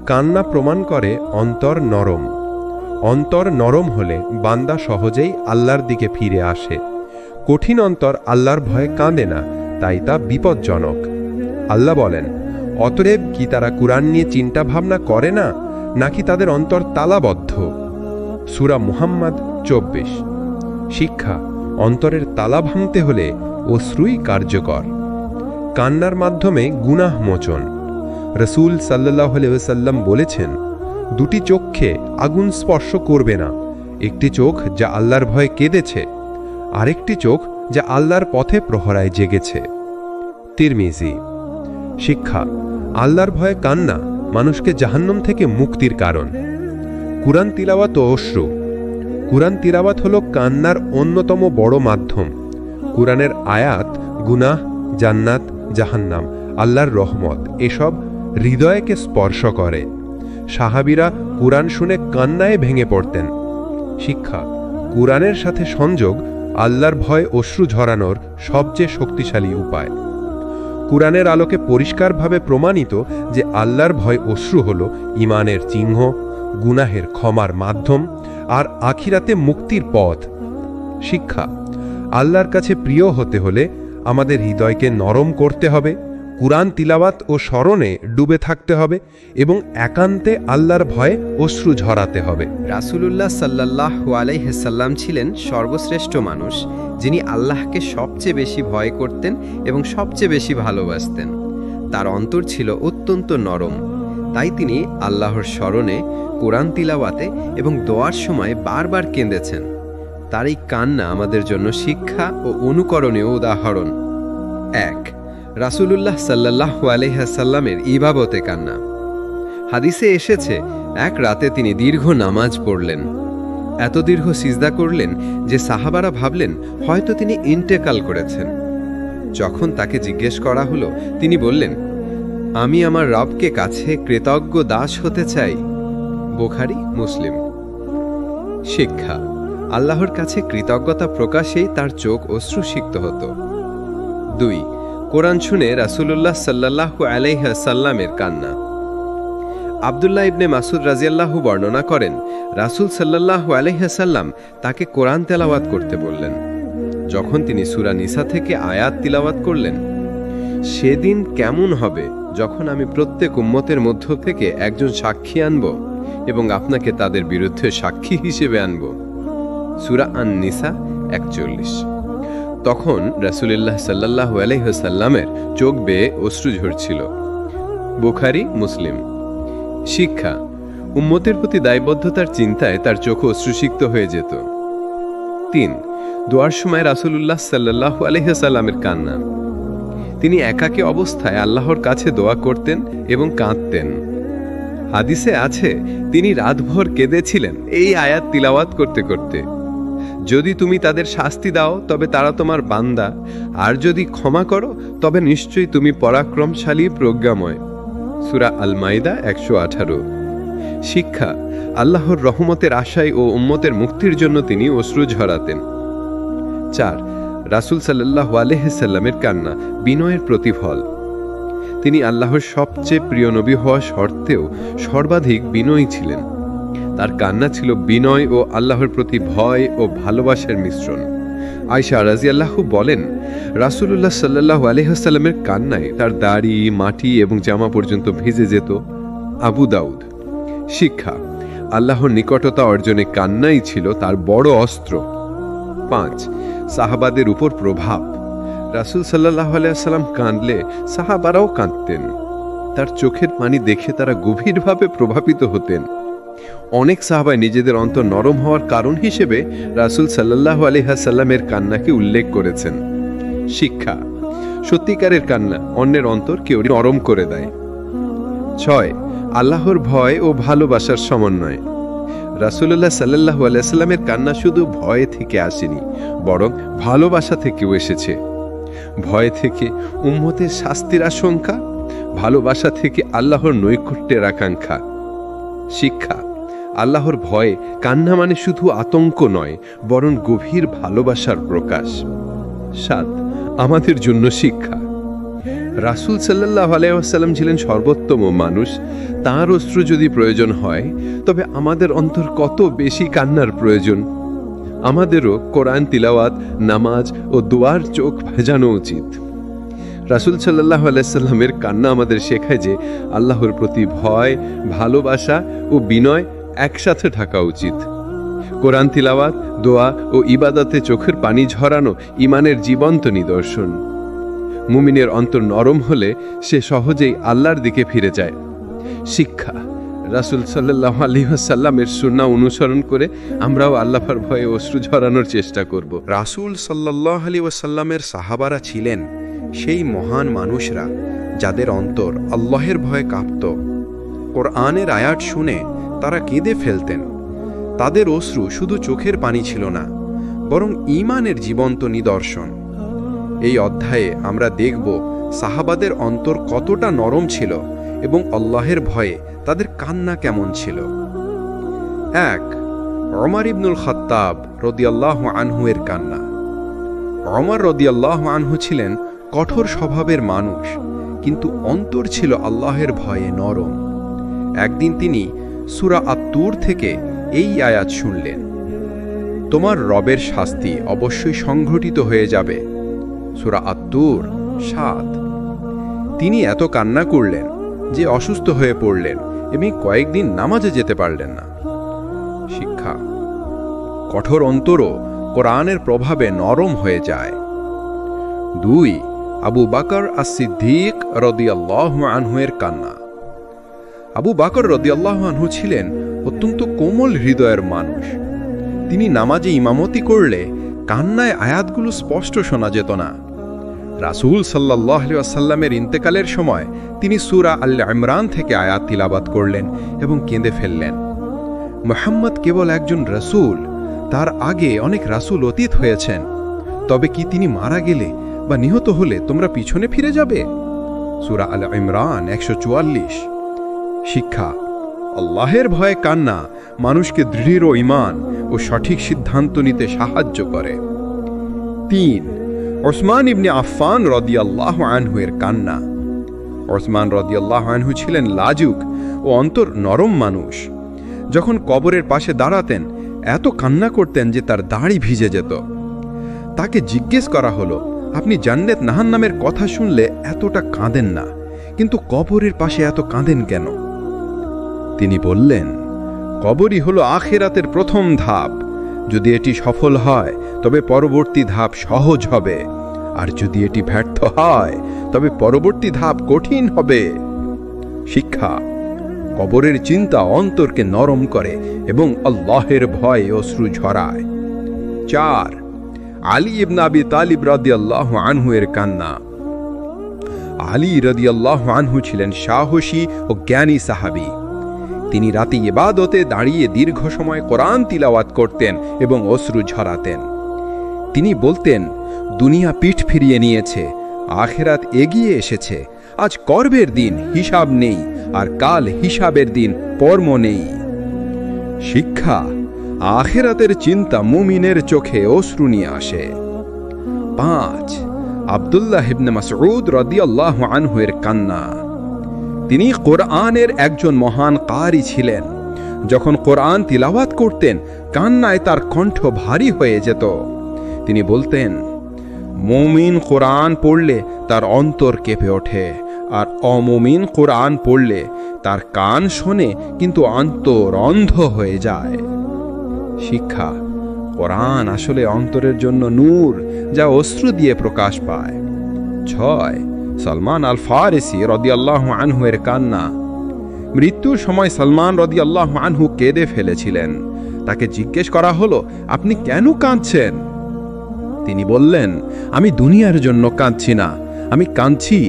কান্না প্রমাণ করে অন্তর নরম। অন্তর নরম হলে বান্দা সহজেই আল্লাহর দিকে ফিরে আসে। কঠিন অন্তর আল্লাহর ভয়ে কাঁদে না, তাই তা বিপজ্জনক। আল্লাহ বলেন, অতএব কি তারা কুরআন নিয়ে চিন্তা ভাবনা করে না, নাকি তাদের অন্তর তালাবদ্ধ? সূরা মুহাম্মদ 24। শিক্ষা: অন্তরের তালা ভাঙতে হলে অশ্রুই কার্যকর। কান্নার মাধ্যমে গুনাহ মোচন। রাসূল সাল্লাল্লাহু আলাইহি ওয়াসাল্লাম বলেছেন, 2টি চোখে আগুন স্পর্শ করবে না, একটি চোখ যা আল্লাহর ভয়ে কেঁদেছে, আরেকটি চোখ যা আল্লাহর পথে প্রহরায় জেগেছে। তিরমিজি। শিক্ষা: আল্লাহর ভয়ে কান্না মানুষকে জাহান্নাম থেকে মুক্তির কারণ। কুরআন তিলাওয়াত ও অশ্রু। কুরআন তিলাওয়াত হলো কান্নার অন্যতম বড় মাধ্যম। কুরআনের আয়াত গুনাহ, জান্নাত, জাহান্নাম, আল্লাহর রহমত এসব হৃদয়কে স্পর্শ করে। সাহাবীরা কুরআন শুনে কান্নায় ভেঙে পড়তেন। শিক্ষা: কুরআনের সাথে সংযোগ আল্লাহর ভয় অশ্রু ঝরানোর সবচেয়ে শক্তিশালী উপায়। কুরআনের আলোকে পরিষ্কারভাবে প্রমাণিত যে আল্লাহর ভয় অশ্রু হল ঈমানের চিহ্ন, গুনাহের ক্ষমার মাধ্যম আর আখিরাতে মুক্তির পথ। শিক্ষা: আল্লাহর কাছে প্রিয় হতে হলে আমাদের হৃদয়কে নরম করতে হবে, কুরআন তিলাওয়াত ও স্মরণে ডুবে থাকতে হবে এবং একান্তে আল্লাহর ভয়ে অশ্রু ঝরাতে হবে। রাসূলুল্লাহ সাল্লাল্লাহু আলাইহি সাল্লাম ছিলেন সর্বশ্রেষ্ঠ মানুষ, যিনি আল্লাহকে সবচেয়ে বেশি ভয় করতেন এবং সবচেয়ে বেশি ভালোবাসতেন। তার অন্তর ছিল অত্যন্ত নরম, তাই তিনি আল্লাহর স্মরণে, কোরআন তিলাওয়াতে এবং দোয়ার সময় বারবার কেঁদেছেন। তার এই কান্না আমাদের জন্য শিক্ষা ও অনুকরণীয় উদাহরণ। 1. রাসূলুল্লাহ সাল্লাল্লাহু আলাইহি সাল্লামের ইবাদতে কান্না। হাদিসে এসেছে, এক রাতে তিনি দীর্ঘ নামাজ পড়লেন। এত দীর্ঘ সিজদা করলেন যে সাহাবারা ভাবলেন হয়তো তিনি ইন্তেকাল করেছেন। যখন তাকে জিজ্ঞেস করা হলো, তিনি বললেন, আমি আমার রবকে কাছে কৃতজ্ঞ দাস হতে চাই। বুখারী, মুসলিম। শিক্ষা: আল্লাহর কাছে কৃতজ্ঞতা প্রকাশেই তার চোখ অশ্রুসিক্ত হতো। 2. কোরআন শুনে রাসূলুল্লাহ সাল্লাল্লাহু আলাইহি সাল্লামের কান্না। আব্দুল্লাহ ইবনে মাসুদ রাদিয়াল্লাহু বর্ণনা করেন, রাসূল সাল্লাল্লাহু আলাইহি সাল্লাম তাকে কোরআন তেলাওয়াত করতে বললেন। যখন তিনি সূরা নিসা থেকে আয়াত তিলাওয়াত করলেন, সেদিন কেমন হবে যখন আমি প্রত্যেক উম্মতের মধ্য থেকে একজন সাক্ষী আনব এবং আপনাকে তাদের বিরুদ্ধে সাক্ষী হিসেবে আনব। সূরা আন-নিসা 41। তখন রাসূলুল্লাহ সাল্লাল্লাহু আলাইহি সাল্লামের চোখ বেয়ে অশ্রু ঝরছিল। বুখারী, মুসলিম। শিক্ষা: উম্মতের প্রতি দায়বদ্ধতার চিন্তায় তার চোখ অশ্রুসিক্ত হয়ে যেত। 3. দোয়ার সময় রাসূলুল্লাহ সাল্লাল্লাহু আলাইহি সাল্লামের কান্না। তিনি একাকী অবস্থায় আল্লাহর কাছে দোয়া করতেন এবং কাঁদতেন। হাদিসে আছে, তিনি রাতভর কেঁদেছিলেন এই আয়াত তিলাওয়াত করতে করতে। যদি তুমি তাদের শাস্তি দাও তবে তারা তোমার বান্দা, আর যদি ক্ষমা করো তবে নিশ্চয়ই তুমি পরাক্রমশালী, প্রজ্ঞাময়। সূরা আল মাইদা 118। শিক্ষা: আল্লাহর রহমতের আশায় ও উম্মতের মুক্তির জন্য তিনি অশ্রু ঝরাতেন। 4. রাসূল সাল্লাল্লাহু আলাইহি সাল্লামের কান্না বিনয়ের প্রতিফল। তিনি আল্লাহর সবচেয়ে প্রিয় নবী হওয়া সত্ত্বেও সর্বাধিক বিনয়ী ছিলেন। তার কান্না ছিল বিনয় ও আল্লাহর প্রতি ভয় ও ভালোবাসার মিশ্রণ। আয়েশা রাদিয়াল্লাহু বলেন, রাসূলুল্লাহ সাল্লাল্লাহু আলাইহি ওয়াসাল্লামের কান্নায় তার দাড়ি, মাটি এবং জামা পর্যন্ত ভিজে যেত। আবু দাউদ। শিক্ষা: আল্লাহর নিকটতা অর্জনে কান্নাই ছিল তার বড় অস্ত্র। 5. সাহাবাদের উপর প্রভাব। রাসূল সাল্লাল্লাহু আলাইহি ওয়াসাল্লাম কাঁদলে সাহাবারাও কাঁদতেন। তার চোখের পানি দেখে তারা গভীরভাবে প্রভাবিত হতেন। অনেক সাহাবাই নিজেদের অন্তর নরম হওয়ার কারণ হিসেবে রাসূল সাল্লাল্লাহু আলাইহি ওয়াসাল্লামের কান্নাকে উল্লেখ করেছেন। শিক্ষা: সত্যিকারের কান্না অন্যের অন্তরকে নরম করে দেয়। 6. আল্লাহর ভয় ও ভালোবাসার সমন্বয়। রাসূলুল্লাহ সাল্লাল্লাহু আলাইহি সাল্লামের কান্না শুধু ভয় থেকে আসেনি, বরং ভালোবাসা থেকেও এসেছে। ভয় থেকে উম্মতের শাস্তির আশঙ্কা, ভালোবাসা থেকে আল্লাহর নৈকট্যের আকাঙ্ক্ষা। শিক্ষা: আল্লাহর ভয়ে কান্না মানে শুধু আতঙ্ক নয়, বরং গভীর ভালোবাসার প্রকাশ। 7. আমাদের জন্য শিক্ষা: রাসূল সাল্লাল্লাহু আলাইহি ওয়াসাল্লাম ছিলেন সর্বোত্তম মানুষ। তাঁর অশ্রু যদি প্রয়োজন হয়, তবে আমাদের অন্তর কত বেশি কান্নার প্রয়োজন। আমাদেরও কোরআন তিলাওয়াত, নামাজ ও দোয়ার চোখ ভেজানো উচিত। রাসূল সাল্লাল্লাহু আলাইহি সাল্লামের কান্না আমাদের শেখায় যে আল্লাহর প্রতি ভয়, ভালোবাসা ও বিনয় একসাথে থাকা উচিত। কোরআন তিলাওয়াত, দোয়া ও ইবাদতে চোখের পানি ঝরানো ঈমানের জীবন্ত নিদর্শন। মুমিনের অন্তর নরম হলে সে সহজেই আল্লাহর দিকে ফিরে যায়। শিক্ষা: রাসূল সাল্লাল্লাহু আলাইহি ওয়াসাল্লামের সুন্নাহ অনুসরণ করে আমরাও আল্লাহর ভয়ে অশ্রু ঝরানোর চেষ্টা করব। রাসূল সাল্লাল্লাহু আলাইহি ওয়াসাল্লামের সাহাবারা ছিলেন সেই মহান মানুষরা যাদের অন্তর আল্লাহের ভয়ে কাঁপত। কোরআনের আয়াত শুনে তারা কেঁদে ফেলতেন। তাদের অশ্রু শুধু চোখের পানি ছিল না, বরং ঈমানের জীবন্ত নিদর্শন। এই অধ্যায়ে আমরা দেখব সাহাবাদের অন্তর কতটা নরম ছিল এবং আল্লাহের ভয়ে তাদের কান্না কেমন ছিল। 1. ওমর ইবনুল খাত্তাব রাদিয়াল্লাহু আনহু এর কান্না। ওমর রাদিয়াল্লাহু আনহু ছিলেন কঠোর স্বভাবের মানুষ, কিন্তু অন্তর ছিল আল্লাহের ভয়ে নরম। একদিন তিনি সূরা আত-তুর থেকে এই আয়াত শুনলেন: তোমার রবের শাস্তি অবশ্যই সংঘটিত হয়ে যাবে। সূরা আত-তুর 7। তিনি এত কান্না করলেন যে অসুস্থ হয়ে পড়লেন এবং কয়েকদিন নামাজে যেতে পারলেন না। শিক্ষা: কঠোর অন্তরও কোরআনের প্রভাবে নরম হয়ে যায়। 2. আবু বকর আস-সিদ্দিক রাদিয়াল্লাহু আনহু এর কান্না। আবু বকর রাদিয়াল্লাহু আনহু ছিলেন অত্যন্ত কোমল হৃদয়ের মানুষ। তিনি নামাজে ইমামতি করলে কান্নায় আয়াতগুলো স্পষ্ট শোনা যেত না। রাসূল সাল্লাল্লাহু আলাইহি ওয়াসাল্লামের ইন্তেকালের সময় তিনি সূরা আল ইমরান থেকে আয়াত তিলাওয়াত করলেন এবং কেঁদে ফেললেন। মুহাম্মদ কেবল একজন রাসূল, তার আগে অনেক রাসূল অতীত হয়েছেন। তবে কি তিনি মারা গেলে বা নিহত হলে তোমরা পিছনে ফিরে যাবে? সূরা আল ইমরান 144। শিক্ষা: আল্লাহের ভয়ে কান্না মানুষকে দৃঢ় ঈমান ও সঠিক সিদ্ধান্ত নিতে সাহায্য করে। 3. ওসমান ইবনে আফফান রাদিয়াল্লাহু আনহু এর কান্না। ওসমান রাদিয়াল্লাহু আনহু ছিলেন লাজুক ও অন্তর নরম মানুষ। যখন কবরের পাশে দাঁড়াতেন এত কান্না করতেন যে তার দাড়ি ভিজে যেত। তাকে জিজ্ঞেস করা হলো, আপনি জান্নাত জাহান্নামের কথা শুনলে এতটা কাঁদেন না, কিন্তু কবরের পাশে এত কাঁদেন কেন? তিনি বললেন, কবরই হলো আখিরাতের প্রথম ধাপ। যদি এটি সফল হয় তবে পরবর্তী ধাপ সহজ হবে, আর যদি এটি ব্যর্থ হয় তবে পরবর্তী ধাপ কঠিন হবে। শিক্ষা: কবরের চিন্তা অন্তরকে নরম করে এবং আল্লাহের ভয়ে অশ্রু ঝরায়। 4. আলী ইবনে আবি তালিব রাদিয়াল্লাহু আনহু এর কান্না। আলী রাদিয়াল্লাহু আনহু ছিলেন সাহসী ও জ্ঞানী সাহাবী। তিনি রাতে ইবাদতে দাঁড়িয়ে দীর্ঘ সময় কোরআন তিলাওয়াত করতেন এবং অশ্রু ঝরাতেন। তিনি বলতেন, দুনিয়া পিঠ ফিরিয়ে নিয়েছে, আখিরাত এগিয়ে এসেছে। আজ কর্মের দিন, হিসাব নেই, আর কাল হিসাবের দিন, পরম নেই। শিক্ষা: আখিরাতের চিন্তা মুমিনের চোখে অশ্রু নিয়ে আসে। 5. আব্দুল্লাহ ইবনে মাসউদ রাদিয়াল্লাহু আনহু এর কান্না। তিনি কোরআনের একজন মহান কারি ছিলেন। যখন কোরআন তিলাওয়াত করতেন কান্নায় তার কণ্ঠ ভারী হয়ে যেত। তিনি বলতেন, মুমিন কোরআন পড়লে তার অন্তর কেঁপে ওঠে, আর অমুমিন কোরআন পড়লে তার কান শোনে কিন্তু অন্তর অন্ধ হয়ে যায়। শিক্ষা: কোরআন আসলে অন্তরের জন্য নূর, যা অশ্রু দিয়ে প্রকাশ পায়। 6. সালমান আল ফারিসি রাদিয়াল্লাহু আনহু এর কান্না। মৃত্যুর সময় সালমান রাদিয়াল্লাহু আনহু কেঁদে ফেলেছিলেন। তাকে জিজ্ঞেস করা হলো, আপনি কেন কাঁদছেন? তিনি বললেন, আমি দুনিয়ার জন্য কাঁদছি না, আমি কাঁদছি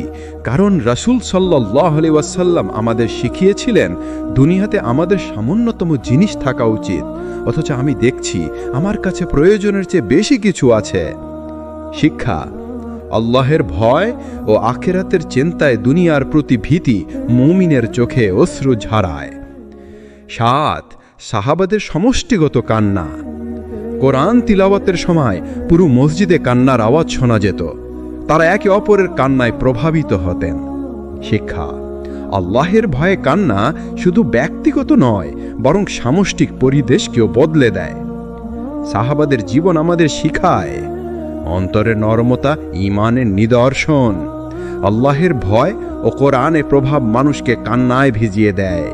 কারণ রাসূল সাল্লাল্লাহু আলাইহি ওয়াসাল্লাম আমাদের শিখিয়েছিলেন দুনিয়াতে আমাদের সামান্যতম জিনিস থাকা উচিত, অথচ আমি দেখছি আমার কাছে প্রয়োজনের চেয়ে বেশি কিছু আছে। শিক্ষা: আল্লাহের ভয় ও আখিরাতের চিন্তায় দুনিয়ার প্রতি ভীতি মুমিনের চোখে অশ্রু ঝরায়। 7. সাহাবাদের সমষ্টিগত কান্না। কোরআন তিলাওয়াতের সময় পুরো মসজিদে কান্নার আওয়াজ শোনা যেত। তারা একে অপরের কান্নায় প্রভাবিত হতেন। শিক্ষা: আল্লাহের ভয়ে কান্না শুধু ব্যক্তিগত নয়, বরং সামষ্টিক পরিবেশকেও বদলে দেয়। সাহাবাদের জীবন আমাদের শিখায় অন্তরের নরমতা ঈমানের নিদর্শন। আল্লাহের ভয় ও কোরআনের প্রভাব মানুষকে কান্নায় ভিজিয়ে দেয়।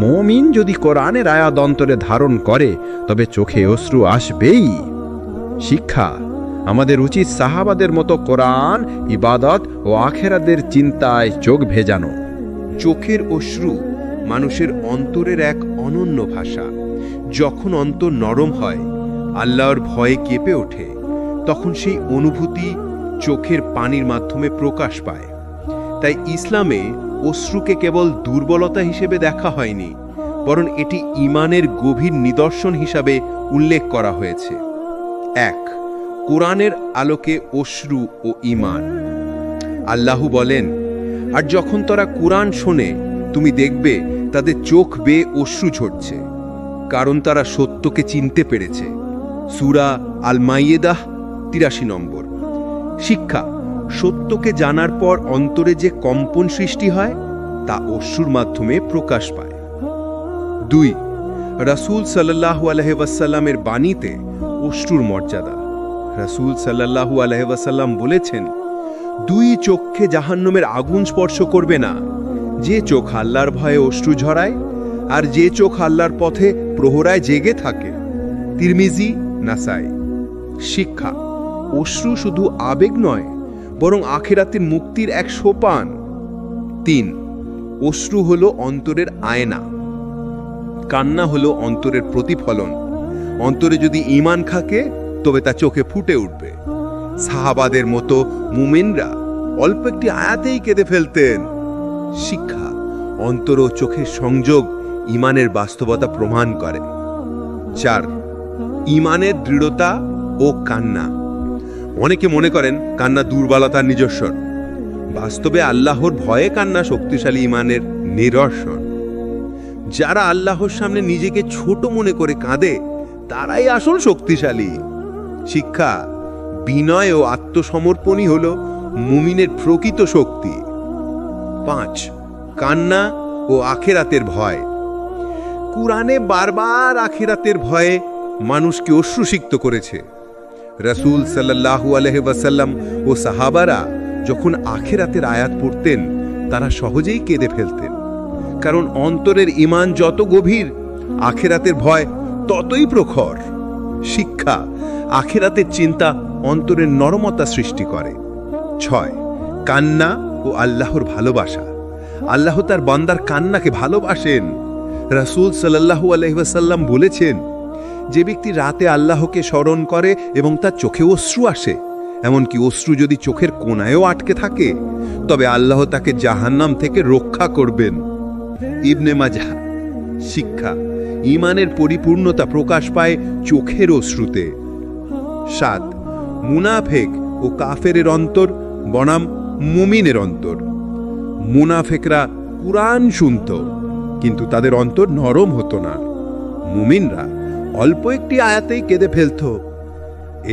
মুমিন যদি কোরআনের আয়াত অন্তরে ধারণ করে তবে চোখে অশ্রু আসবেই। শিক্ষা: আমাদের উচিত সাহাবাদের মতো কোরআন, ইবাদত ও আখিরাতের চিন্তায় চোখ ভেজানো। চোখের অশ্রু মানুষের অন্তরের এক অনন্য ভাষা। যখন অন্তর নরম হয়, আল্লাহর ভয়ে কেঁপে ওঠে, তখন সেই অনুভূতি চোখের পানির মাধ্যমে প্রকাশ পায়। তাই ইসলামে অশ্রুকে কেবল দুর্বলতা হিসেবে দেখা হয়নি, বরং এটি ঈমানের গভীর নিদর্শন হিসাবে উল্লেখ করা হয়েছে। 1. কোরআনের আলোকে অশ্রু ও ঈমান। আল্লাহ বলেন, আর যখন তারা কোরআন শোনে তুমি দেখবে তাদের চোখ বেয়ে অশ্রু ঝরছে, কারণ তারা সত্যকে চিনতে পেরেছে। সূরা আল মাইয়েদাহ 83 নম্বর। শিক্ষা: সত্যকে জানার পর অন্তরে যে কম্পন সৃষ্টি হয় তা অশ্রুর মাধ্যমে প্রকাশ পায়। 2. রাসূল সাল্লাল্লাহু আলাইহি ওয়াসাল্লামের বাণীতে অশ্রুর মর্যাদা। রাসূল সাল্লাল্লাহু আলাইহি ওয়াসাল্লাম বলেছেন, 2 চোখে জাহান্নামের আগুন স্পর্শ করবে না, যে চোখ আল্লাহর ভয়ে অশ্রু ঝরায় আর যে চোখ আল্লাহর পথে প্রহরায় জেগে থাকে। তিরমিজি, নাসাই। শিক্ষা: অশ্রু শুধু আবেগ নয়, বরং আখিরাতের মুক্তির এক সোপান। 3. অশ্রু হলো অন্তরের আয়না। কান্না হলো অন্তরের প্রতিফলন। অন্তরে যদি ঈমান থাকে তবে তা চোখে ফুটে উঠবে। সাহাবাদের মতো মুমিনরা অল্প একটি আয়াতেই কেঁদে ফেলতেন। শিক্ষা: অন্তর ও চোখের সংযোগ ঈমানের বাস্তবতা প্রমাণ করে। 4. ঈমানের দৃঢ়তা ও কান্না। অনেকে মনে করেন কান্না দুর্বলতার নিদর্শন। বাস্তবে আল্লাহর ভয়ে কান্না শক্তিশালী ঈমানের নিদর্শন। যারা আল্লাহর সামনে নিজেকে ছোট মনে করে কাঁদে তারাই আসল শক্তিশালী। শিক্ষা: বিনয় ও আত্মসমর্পণই হল মুমিনের প্রকৃত শক্তি। 5. কান্না ও আখিরাতের ভয়। কুরআনে বারবার আখিরাতের ভয়ে মানুষকে অশ্রুসিক্ত করেছে। রাসূল সাল্লাল্লাহু আলাইহি ওয়াসাল্লাম ও সাহাবারা যখন আখিরাতের আয়াত পড়তেন তারা সহজেই কেঁদে ফেলতেন, কারণ অন্তরের ঈমান যত গভীর, আখিরাতের ভয় ততই প্রখর। শিক্ষা: আখিরাতের চিন্তা অন্তরের নরমতা সৃষ্টি করে। 6. কান্না ও আল্লাহর ভালোবাসা। আল্লাহ তার বান্দার কান্নাকে ভালোবাসেন। রাসূল সাল্লাল্লাহু আলাইহি ওয়াসাল্লাম বলেছেন, যে ব্যক্তি রাতে আল্লাহকে স্মরণ করে এবং তার চোখে অশ্রু আসে, এমনকি অশ্রু যদি চোখের কোণায়ও আটকে থাকে, তবে আল্লাহ তাকে জাহান্নাম থেকে রক্ষা করবেন। ইবনে মাজাহ। শিক্ষা: ঈমানের পরিপূর্ণতা প্রকাশ পায় চোখের অশ্রুতে। 7. মুনাফেক ও কাফেরের অন্তর বনাম মুমিনের অন্তর। মুনাফেকরা কুরআন শুনত, কিন্তু তাদের অন্তর নরম হতো না। মুমিনরা অল্প একটি আয়াতেই কেঁদে ফেলত।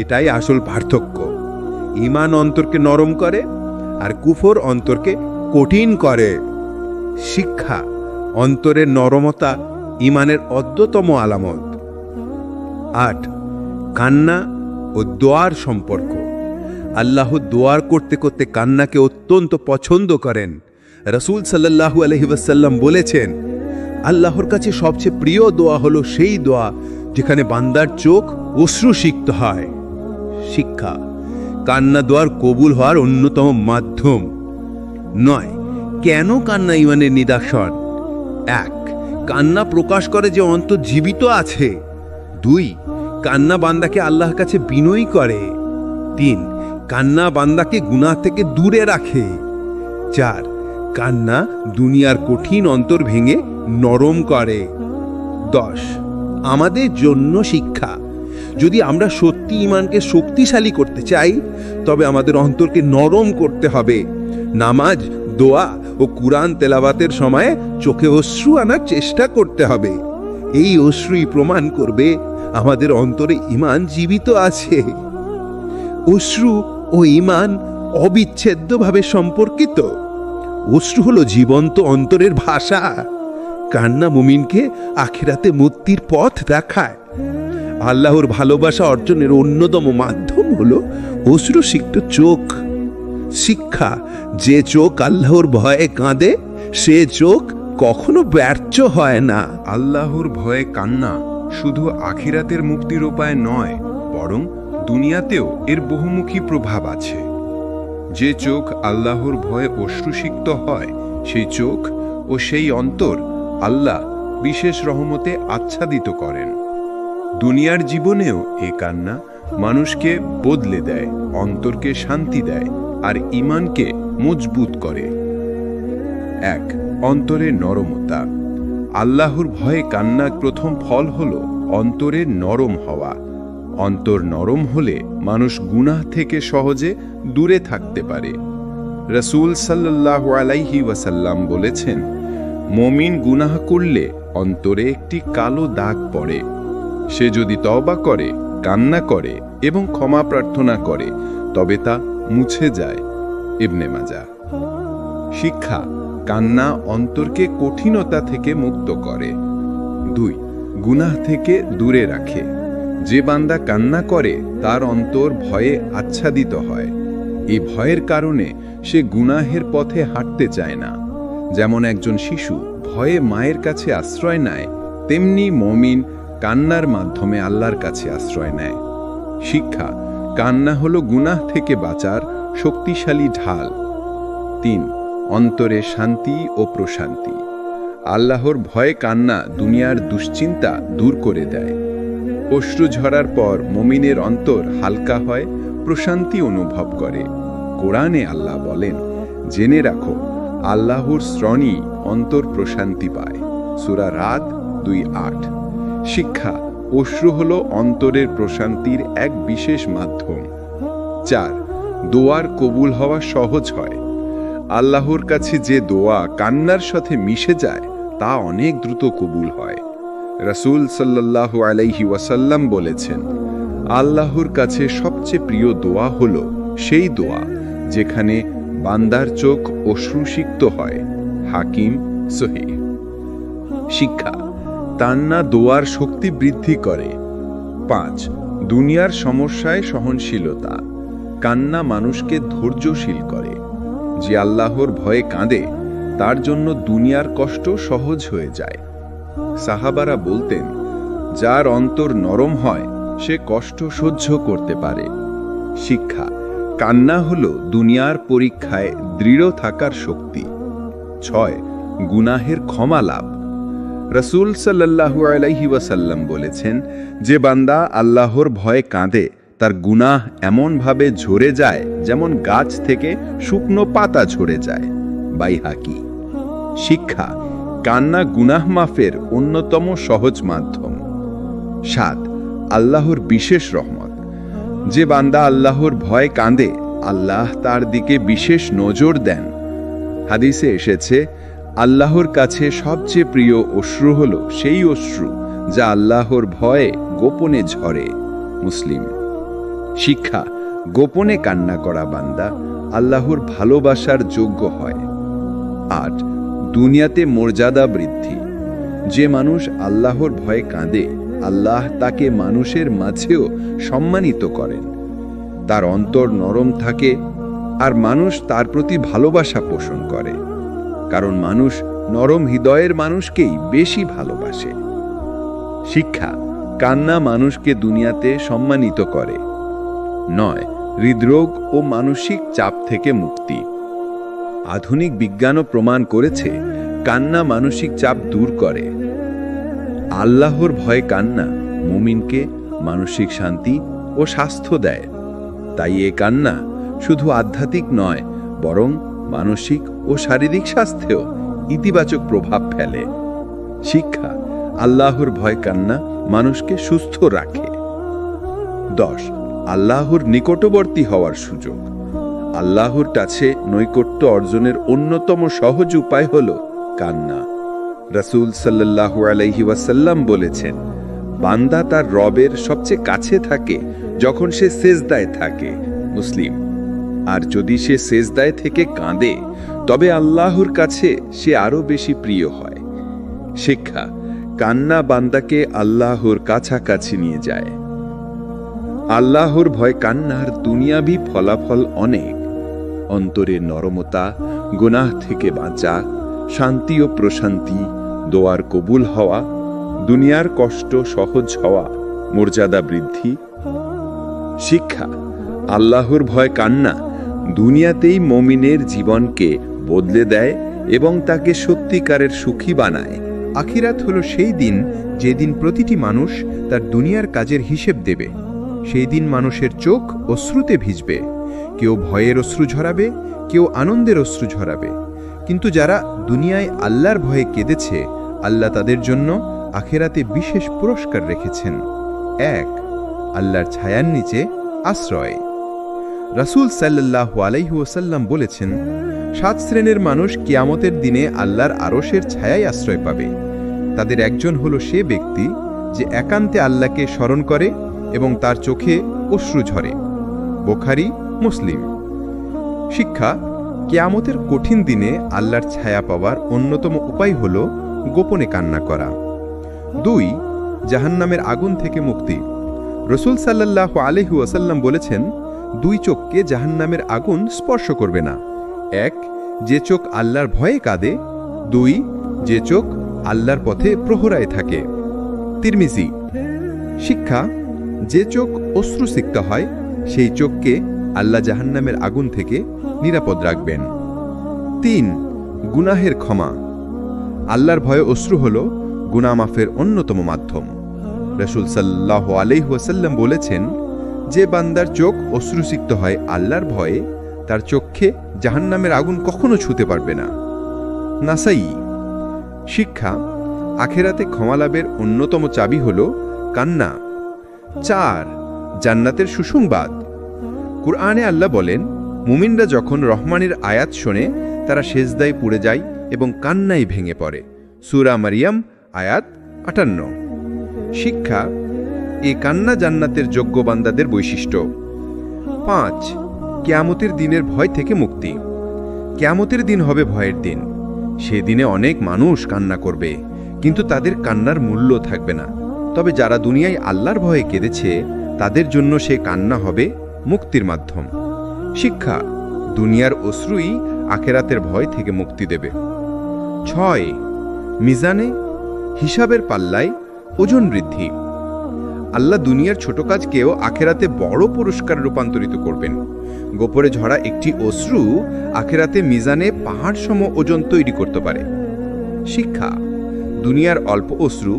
এটাই আসল পার্থক্য। ঈমান অন্তরকে নরম করে আর কুফর অন্তরকে কঠিন করে। শিক্ষা: অন্তরের নরমতা ঈমানের অদ্যতম আলামত। 8. কান্না ও দোয়ার সম্পর্ক। আল্লাহ দোয়ার করতে করতে কান্নাকে অত্যন্ত পছন্দ করেন। রাসূল সাল্লাল্লাহু আলাইহি ওয়াসাল্লাম বলেছেন, আল্লাহর কাছে সবচেয়ে প্রিয় দোয়া হলো সেই দোয়া যেখানে বান্দার চোখ অশ্রুসিক্ত হয়। শিক্ষা: কান্না দোয়ার কবুল হওয়ার অন্যতম মাধ্যম। 9. কেন কান্না ঈমানের নিদর্শন? 1. কান্না প্রকাশ করে যে অন্তর জীবিত আছে। 2. কান্না বান্দাকে আল্লাহর কাছে বিনয়ী করে। 3. কান্না বান্দাকে গুনাহ থেকে দূরে রাখে। 4 কান্না দুনিয়ার কঠিন অন্তর ভেঙে নরম করে। 10 আমাদের জন্য শিক্ষা। যদি আমরা সত্যি ঈমানকে শক্তিশালী করতে চাই, তবে আমাদের অন্তরকে নরম করতে হবে। নামাজ, দোয়া ও কুরআন তেলাওয়াতের সময় চোখে অশ্রু আনার চেষ্টা করতে হবে। এই অশ্রুই প্রমাণ করবে আমাদের অন্তরে ঈমান জীবিত আছে। অশ্রু ও ঈমান অবিচ্ছেদ্যভাবে সম্পর্কিত। অশ্রু হলো জীবন্ত অন্তরের ভাষা। কান্না মুমিনকে আখিরাতে মুক্তির পথ দেখায়। আল্লাহর ভালোবাসা অর্জনের অন্যতম মাধ্যম হলো অশ্রুসিক্ত চোখ। শিক্ষা, যে চোখ আল্লাহর ভয়ে কাঁদে সে চোখ কখনো ব্যর্থ হয় না। আল্লাহর ভয়ে কান্না শুধু আখিরাতের মুক্তির উপায় নয়, বরং দুনিয়াতেও এর বহুমুখী প্রভাব আছে। যে চোখ আল্লাহর ভয়ে অশ্রুসিক্ত হয়, সেই চোখ ও সেই অন্তর আল্লাহ বিশেষ রহমতে আচ্ছাদিত করেন। দুনিয়ার জীবনেও এ কান্না মানুষকে বদলে দেয়, অন্তরকে শান্তি দেয় আর ঈমানকে মজবুত করে। 1 অন্তরের নরমতা। আল্লাহর ভয়ে কান্নার প্রথম ফল হল অন্তরের নরম হওয়া। অন্তর নরম হলে মানুষ গুনাহ থেকে সহজে দূরে থাকতে পারে। রাসূল সাল্লাল্লাহু আলাইহি ওয়াসাল্লাম বলেছেন, মুমিন গুনাহ করলে অন্তরে একটি কালো দাগ পড়ে। সে যদি তওবা করে, কান্না করে এবং ক্ষমা প্রার্থনা করে, তবে তা মুছে যায়। ইবনে মাজাহ। শিক্ষা, কান্না অন্তরকে কঠিনতা থেকে মুক্ত করে। 2 গুনাহ থেকে দূরে রাখে। যে বান্দা কান্না করে তার অন্তর ভয়ে আচ্ছাদিত হয়। এই ভয়ের কারণে সে গুনাহের পথে হাঁটতে চায় না। যেমন একজন শিশু ভয়ে মায়ের কাছে আশ্রয় নেয়, তেমনি মুমিন কান্নার মাধ্যমে আল্লাহর কাছে আশ্রয় নেয়। শিক্ষা, কান্না হলো গুনাহ থেকে বাঁচার শক্তিশালী ঢাল। 3 অন্তরে শান্তি ও প্রশান্তি। আল্লাহর ভয়ে কান্না দুনিয়ার দুশ্চিন্তা দূর করে দেয়। অশ্রু ঝরার পর মুমিনের অন্তর হালকা হয়, প্রশান্তি অনুভব করে। কোরআনে আল্লাহ বলেন, জেনে রাখো আল্লাহর শ্রণী অন্তর প্রশান্তি পায়। সূরা রাদ 2:8। শিক্ষা, অশ্রু হলো অন্তরের প্রশান্তির এক বিশেষ মাধ্যম। 4 দোয়ার কবুল হওয়া সহজ হয়। আল্লাহর কাছে যে দোয়া কান্নার সাথে মিশে যায় তা অনেক দ্রুত কবুল হয়। রাসূল সাল্লাল্লাহু আলাইহি ওয়াসাল্লাম বলেছেন, আল্লাহর কাছে সবচেয়ে প্রিয় দোয়া হলো সেই দোয়া যেখানে বান্দার চোখ অশ্রুসিক্ত হয়। হাকিম, সহিহ। শিক্ষা, কান্না দোয়ার শক্তি বৃদ্ধি করে। 5 দুনিয়ার সমস্যায় সহনশীলতা। কান্না মানুষকে ধৈর্যশীল করে। যে আল্লাহর ভয়ে কাঁদে তার জন্য দুনিয়ার কষ্ট সহজ হয়ে যায়। সাহাবারা বলতেন, যার অন্তর নরম হয় সে কষ্ট সহ্য করতে পারে। শিক্ষা, কান্না হলো দুনিয়ার পরীক্ষায় দৃঢ় থাকার শক্তি। 6 গুনাহের ক্ষমা লাভ। রাসূল সাল্লাল্লাহু আলাইহি ওয়াসাল্লাম বলেছেন, যে বান্দা আল্লাহর ভয়ে কাঁদে তার গুনাহ এমনভাবে ঝরে যায় যেমন গাছ থেকে শুকনো পাতা ঝরে যায়। বাইহাকি। শিক্ষা, কান্না গুনাহ মাফের অন্যতম সহজ মাধ্যম। 7 আল্লাহর বিশেষ রহমত। যে বান্দা আল্লাহর ভয়ে কাঁদে আল্লাহ তার দিকে বিশেষ নজর দেন। হাদিসে এসেছে, আল্লাহর কাছে সবচেয়ে প্রিয় অশ্রু হল সেই অশ্রু যা আল্লাহর ভয়ে গোপনে ঝরে। মুসলিম। শিক্ষা, গোপনে কান্না করা বান্দা আল্লাহর ভালোবাসার যোগ্য হয়। 8 দুনিয়াতে মর্যাদা বৃদ্ধি। যে মানুষ আল্লাহর ভয়ে কাঁদে আল্লাহ তাকে মানুষের মাঝেও সম্মানিত করেন। তার অন্তর নরম থাকে আর মানুষ তার প্রতি ভালোবাসা পোষণ করে, কারণ মানুষ নরম হৃদয়ের মানুষকেই বেশি ভালোবাসে। শিক্ষা, কান্না মানুষকে দুনিয়াতে সম্মানিত করে। 9 হৃদরোগ ও মানসিক চাপ থেকে মুক্তি। আধুনিক বিজ্ঞানও প্রমাণ করেছে কান্না মানসিক চাপ দূর করে। আল্লাহর ভয়ে কান্না মুমিনকে মানসিক শান্তি ও স্বাস্থ্য দেয়। তাই এ কান্না শুধু আধ্যাত্মিক নয়, বরং মানসিক ও শারীরিক স্বাস্থ্যেও ইতিবাচক প্রভাব ফেলে। শিক্ষা: আল্লাহর ভয় কান্না মানুষকে সুস্থ রাখে। 10. আল্লাহর নিকটবর্তী হওয়ার সুযোগ। আল্লাহর কাছে নৈকট্য অর্জনের অন্যতম সহজ উপায় হল কান্না। রাসূল সাল্লাল্লাহু আলাইহি ওয়াসাল্লাম বলেছেন, বান্দা তার রবের সবচেয়ে কাছে থাকে যখন সে সেজদায় থাকে। মুসলিম। আর যদি সে সেজদায় থেকে কাঁদে, তবে আল্লাহর কাছে সে আরো বেশি প্রিয় হয়। শিক্ষা: কান্না বান্দাকে আল্লাহর কাছাকাছি নিয়ে যায়। আল্লাহর ভয় কান্নার দুনিয়াবি ফলাফল অনেক। অন্তরের নরমতা, গুনাহ থেকে বাঁচা, শান্তি ও প্রশান্তি, দোয়ার কবুল হওয়া, দুনিয়ার কষ্ট সহজ হওয়া, মর্যাদা বৃদ্ধি। শিক্ষা: আল্লাহর ভয় কান্না দুনিয়াতেই মুমিনের জীবনকে বদলে দেয় এবং তাকে সত্যিকারের সুখী বানায়। আখিরাত হলো সেই দিন যেদিন প্রতিটি মানুষ তার দুনিয়ার কাজের হিসেব দেবে। সেই দিন মানুষের চোখ অশ্রুতে ভিজবে। কেউ ভয়ের অশ্রু ঝরাবে, কেউ আনন্দের অশ্রু ঝরাবে। কিন্তু যারা দুনিয়ায় আল্লাহর ভয়ে কেঁদেছে, আল্লাহ তাদের জন্য আখিরাতে বিশেষ পুরস্কার রেখেছেন। 1. আল্লাহর ছায়ার নিচে আশ্রয়। রাসূল সাল্লাল্লাহু আলাইহি ওয়াসাল্লাম বলেছেন, 7 শ্রেণীর মানুষ কিয়ামতের দিনে আল্লাহর আরশের ছায়ায় আশ্রয় পাবে। তাদের একজন হলো সে ব্যক্তি যে একান্তে আল্লাহকে স্মরণ করে এবং তার চোখে অশ্রু ঝরে। বুখারী, মুসলিম। শিক্ষা: কিয়ামতের কঠিন দিনে আল্লাহর ছায়া পাওয়ার অন্যতম উপায় হল গোপনে কান্না করা। 2. জাহান্নামের আগুন থেকে মুক্তি। রাসূল সাল্লাল্লাহু আলাইহি ওয়াসাল্লাম বলেছেন, 2 চোখকে জাহান্নামের আগুন স্পর্শ করবে না। 1. যে চোখ আল্লাহর ভয়ে কাঁদে। 2. যে চোখ আল্লাহর পথে প্রহরায় থাকে। তিরমিজি। শিক্ষা: যে চোখ অশ্রুসিক্ত হয়, সেই চোখকে আল্লাহ জাহান্নামের আগুন থেকে নিরাপদ রাখবেন। 3. গুনাহের ক্ষমা। আল্লাহর ভয়ে অশ্রু হল গুনাহ মাফের অন্যতম মাধ্যম। রাসূল সাল্লাল্লাহু আলাইহি ওয়াসাল্লাম বলেছেন, যে বান্দার চোখ অশ্রুসিক্ত হয় আল্লাহর ভয়ে, তার চোখে জাহান্নামের আগুন কখনো ছুঁতে পারবে না। নাসাই। শিক্ষা: আখিরাতে ক্ষমা লাভের অন্যতম চাবি হল কান্না। 4. জান্নাতের সুসংবাদ। কুরআনে আল্লাহ বলেন, মুমিনরা যখন রহমানের আয়াত শোনে তারা সেজদায় পড়ে যায় এবং কান্নায় ভেঙে পড়ে। সূরা মারিয়াম, আয়াত 58। শিক্ষা: এ কান্না জান্নাতের যোগ্য বান্দাদের বৈশিষ্ট্য। 5. কিয়ামতের দিনের ভয় থেকে মুক্তি। কিয়ামতের দিন হবে ভয়ের দিন। সেদিনে অনেক মানুষ কান্না করবে, কিন্তু তাদের কান্নার মূল্য থাকবে না। তবে যারা দুনিয়ায় আল্লাহর ভয়ে কেঁদেছে, তাদের জন্য সে কান্না হবে মুক্তির মাধ্যম। শিক্ষা: দুনিয়ার অশ্রুই আখিরাতের ভয় থেকে মুক্তি দেবে। 6. মিজানে, হিসাবের পাল্লায় ওজন বৃদ্ধি। আল্লাহ দুনিয়ার ছোট কাজকেও আখিরাতে বড় পুরস্কার রূপান্তরিত করবেন। গোপরে ঝরা একটি অশ্রু আখিরাতে মিজানে পাহাড় সম ওজন তৈরি করতে পারে। শিক্ষা: দুনিয়ার অল্প অশ্রু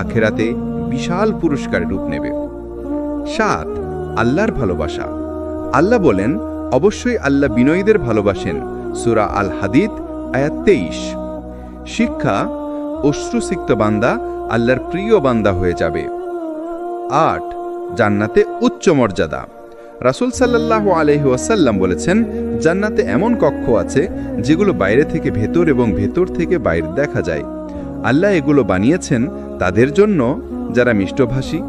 আখিরাতে বিশাল পুরস্কারের রূপ নেবে। 7. আল্লাহর ভালোবাসা। আল্লাহ বলেন, অবশ্যই আল্লাহ বিনয়ীদের ভালোবাসেন। সূরা আল হাদিদ, আয়াত 23। শিক্ষা: অশ্রুসিক্ত বান্দা আল্লাহর প্রিয় বান্দা হয়ে যাবে। 8. জান্নাতে উচ্চ মর্যাদা। রাসূল সাল্লাল্লাহু আলাইহি ওয়াসাল্লাম বলেছেন, জান্নাতে এমন কক্ষ আছে যেগুলো বাইরে থেকে ভেতর এবং ভেতর থেকে বাইরে দেখা যায়। আল্লাহ এগুলো বানিয়েছেন তাদের জন্য যারা মিষ্টভাষী,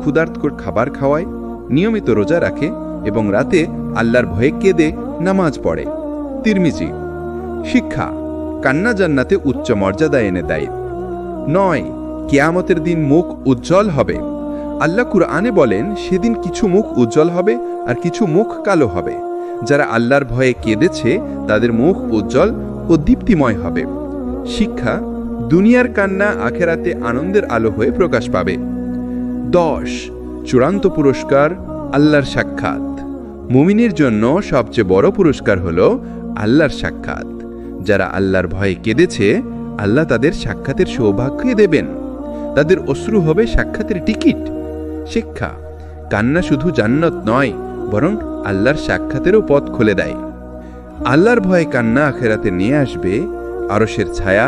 ক্ষুধার্তকর খাবার খাওয়ায়, নিয়মিত রোজা রাখে এবং রাতে আল্লাহর ভয়ে কেঁদে নামাজ পড়ে। তিরমিজি। শিক্ষা: কান্না জান্নাতে উচ্চ মর্যাদা এনে দেয়। 9. কিয়ামতের দিন মুখ উজ্জ্বল হবে। আল্লাহ কুরআনে বলেন, সেদিন কিছু মুখ উজ্জ্বল হবে আর কিছু মুখ কালো হবে। যারা আল্লাহর ভয়ে কেঁদেছে তাদের মুখ উজ্জ্বল ও দীপ্তিময় হবে। শিক্ষা: দুনিয়ার কান্না আখিরাতে আনন্দের আলো হয়ে প্রকাশ পাবে। 10. চূড়ান্ত পুরস্কার, আল্লাহর সাক্ষাৎ। মুমিনের জন্য সবচেয়ে বড় পুরস্কার হল আল্লাহর সাক্ষাৎ। যারা আল্লাহর ভয়ে কেঁদেছে, আল্লাহ তাদের সাক্ষাতের সৌভাগ্য দেবেন। তাদের অশ্রু হবে সাক্ষাতের টিকিট। শিক্ষা: কান্না শুধু জান্নাত নয়, বরং আল্লাহর সাক্ষাতেরও পথ খুলে দেয়। আল্লাহর ভয়ে কান্না আখেরাতে নিয়ে আসবে আরশের ছায়া,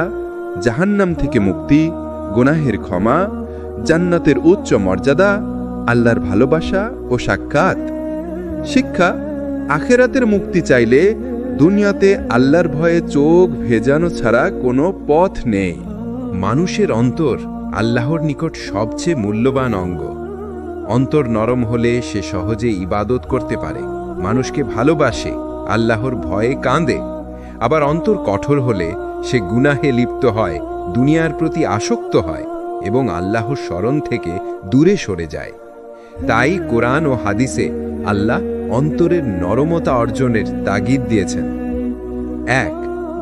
জাহান্নাম থেকে মুক্তি, গুনাহের ক্ষমা, জান্নাতের উচ্চ মর্যাদা, আল্লাহর ভালোবাসা ও সাক্ষাৎ। শিক্ষা, আখেরাতের মুক্তি চাইলে দুনিয়াতে আল্লাহর ভয়ে চোখ ভেজানো ছাড়া কোনো পথ নেই। মানুষের অন্তর আল্লাহর নিকট সবচেয়ে মূল্যবান অঙ্গ। অন্তর নরম হলে সে সহজে ইবাদত করতে পারে, মানুষকে ভালোবাসে, আল্লাহর ভয়ে কাঁদে। আবার অন্তর কঠোর হলে সে গুনাহে লিপ্ত হয়, দুনিয়ার প্রতি আসক্ত হয় এবং আল্লাহর স্মরণ থেকে দূরে সরে যায়। তাই কোরআন ও হাদিসে আল্লাহ অন্তরের নরমতা অর্জনের তাগিদ দিয়েছেন। 1.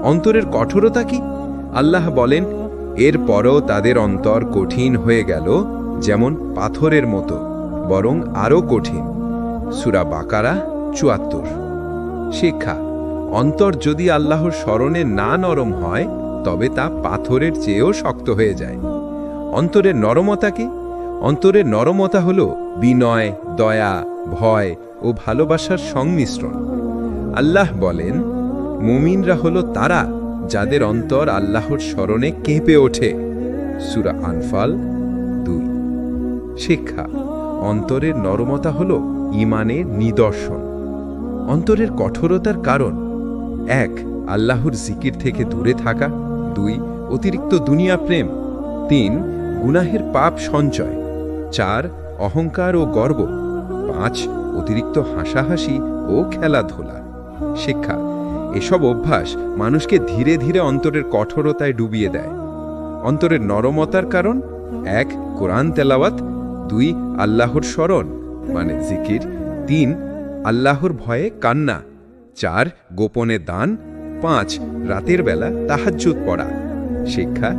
অন্তরের কঠোরতা কি? আল্লাহ বলেন, এরপরও তাদের অন্তর কঠিন হয়ে গেল যেমন পাথরের মতো, বরং আরও কঠিন। সূরা বাকারা ৭৪। শিক্ষা, অন্তর যদি আল্লাহর স্মরণে না নরম হয় তবে তা পাথরের চেয়েও শক্ত হয়ে যায়। অন্তরের নরমতা কি? অন্তরের নরমতা হল বিনয়, দয়া, ভয় ও ভালোবাসার সংমিশ্রণ। আল্লাহ বলেন, মুমিনরা হল তারা যাদের অন্তর আল্লাহর স্মরণে কেঁপে ওঠে। সূরা আনফাল ২। শিক্ষা, অন্তরের নরমতা হল ঈমানের নিদর্শন। অন্তরের কঠোরতার কারণ: ১. আল্লাহর জিকির থেকে দূরে থাকা। ২. অতিরিক্ত দুনিয়া প্রেম। ৩. গুনাহের পাপ সঞ্চয়। ৪. অহংকার ও গর্ব। ৫. অতিরিক্ত হাসাহাসি ও খেলাধুলা। শিক্ষা, এসব অভ্যাস মানুষকে ধীরে ধীরে অন্তরের কঠোরতায় ডুবিয়ে দেয়। অন্তরের নরমতার কারণ: ১. কোরআন তেলাওয়াত। ২. আল্লাহর স্মরণ মানে জিকির। ৩. আল্লাহর ভয়ে কান্না। ৪. গোপনে দান। ৫. রাতের বেলা তাহাজ্জুদ পড়া। শিক্ষা,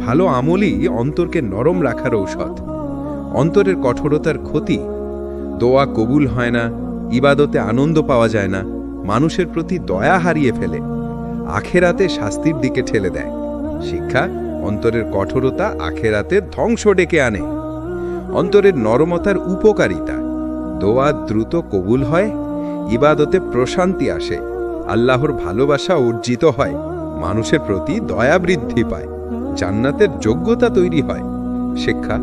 ভালো আমলই অন্তরকে নরম রাখার ঔষধ। অন্তরের কঠোরতার ক্ষতি: দোয়া কবুল হয় না, ইবাদতে আনন্দ পাওয়া যায় না, মানুষের প্রতি দয়া হারিয়ে ফেলে, আখেরাতে শাস্তির দিকে ঠেলে দেয়। শিক্ষা, অন্তরের কঠোরতা আখেরাতে ধ্বংস ডেকে আনে। অন্তরের নরমতার উপকারিতা: দোয়া দ্রুত কবুল হয়, ইবাদতে প্রশান্তি আসে, আল্লাহর ভালোবাসা অর্জিত হয়, মানুষের প্রতি দয়া বৃদ্ধি পায়, জান্নাতের যোগ্যতা তৈরি হয়। শিক্ষা,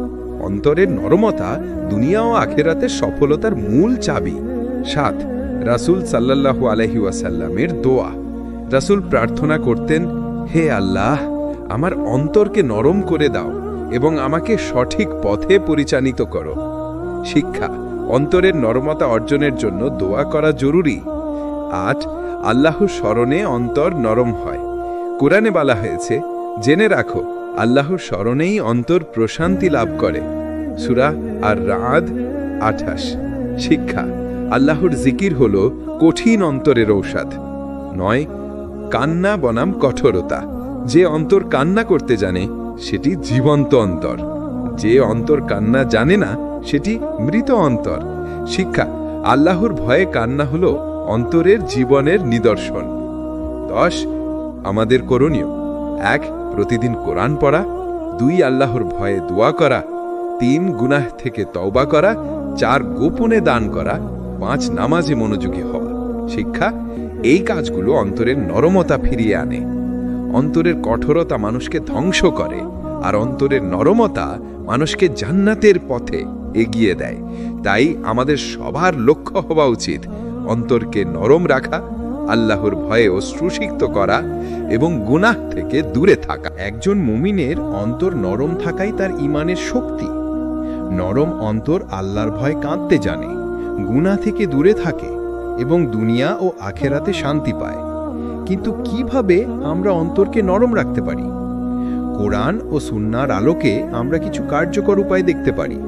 অন্তরের নরমতা দুনিয়া ও আখেরাতের সফলতার মূল চাবি। ৭. রাসূল সাল্লাল্লাহু আলাইহি ওয়াসাল্লামের দোয়া। রাসূল প্রার্থনা করতেন, হে আল্লাহ, আমার অন্তরকে নরম করে দাও এবং আমাকে সঠিক পথে পরিচালিত করো। শিক্ষা, অন্তরের নরমতা অর্জনের জন্য দোয়া করা জরুরি। ৮. আল্লাহর স্মরণে অন্তর নরম হয়। কোরআনে বলা হয়েছে, জেনে রাখো আল্লাহর স্মরণেই অন্তর প্রশান্তি লাভ করে। সূরা আর-রা'দ ২৮। শিক্ষা, আল্লাহর জিকির হল কঠিন অন্তরের ঔষধ। ৯. কান্না বনাম কঠোরতা। যে অন্তর কান্না করতে জানে সেটি জীবন্ত অন্তর, যে অন্তর কান্না জানে না সেটি মৃত অন্তর। শিক্ষা, আল্লাহর ভয়ে কান্না হল অন্তরের জীবনের নিদর্শন। ১০. আমাদের করণীয়: ১. প্রতিদিন কোরআন পড়া। ২. আল্লাহর ভয়ে দোয়া করা। ৩. গুনাহ থেকে তওবা করা। ৪. গোপনে দান করা। ৫. নামাজে মনোযোগী হওয়া। শিক্ষা, এই কাজগুলো অন্তরের নরমতা ফিরিয়ে আনে। অন্তরের কঠোরতা মানুষকে ধ্বংস করে, আর অন্তরের নরমতা মানুষকে জান্নাতের পথে এগিয়ে দেয়। তাই আমাদের সবার লক্ষ্য হওয়া উচিত অন্তরকে নরম রাখা, আল্লাহর ভয়ে অশ্রুসিক্ত করা এবং গুনাহ থেকে দূরে থাকা। একজন মুমিনের অন্তর নরম থাকাই তার ঈমানের শক্তি। নরম অন্তর আল্লাহর ভয়ে কাঁদতে জানে, গুনাহ থেকে দূরে থাকে এবং দুনিয়া ও আখেরাতে শান্তি পায়। কিন্তু কিভাবে আমরা অন্তরকে নরম রাখতে পারি? কোরআন ও সুন্নাহর আলোকে আমরা কিছু কার্যকর উপায় দেখতে পারি।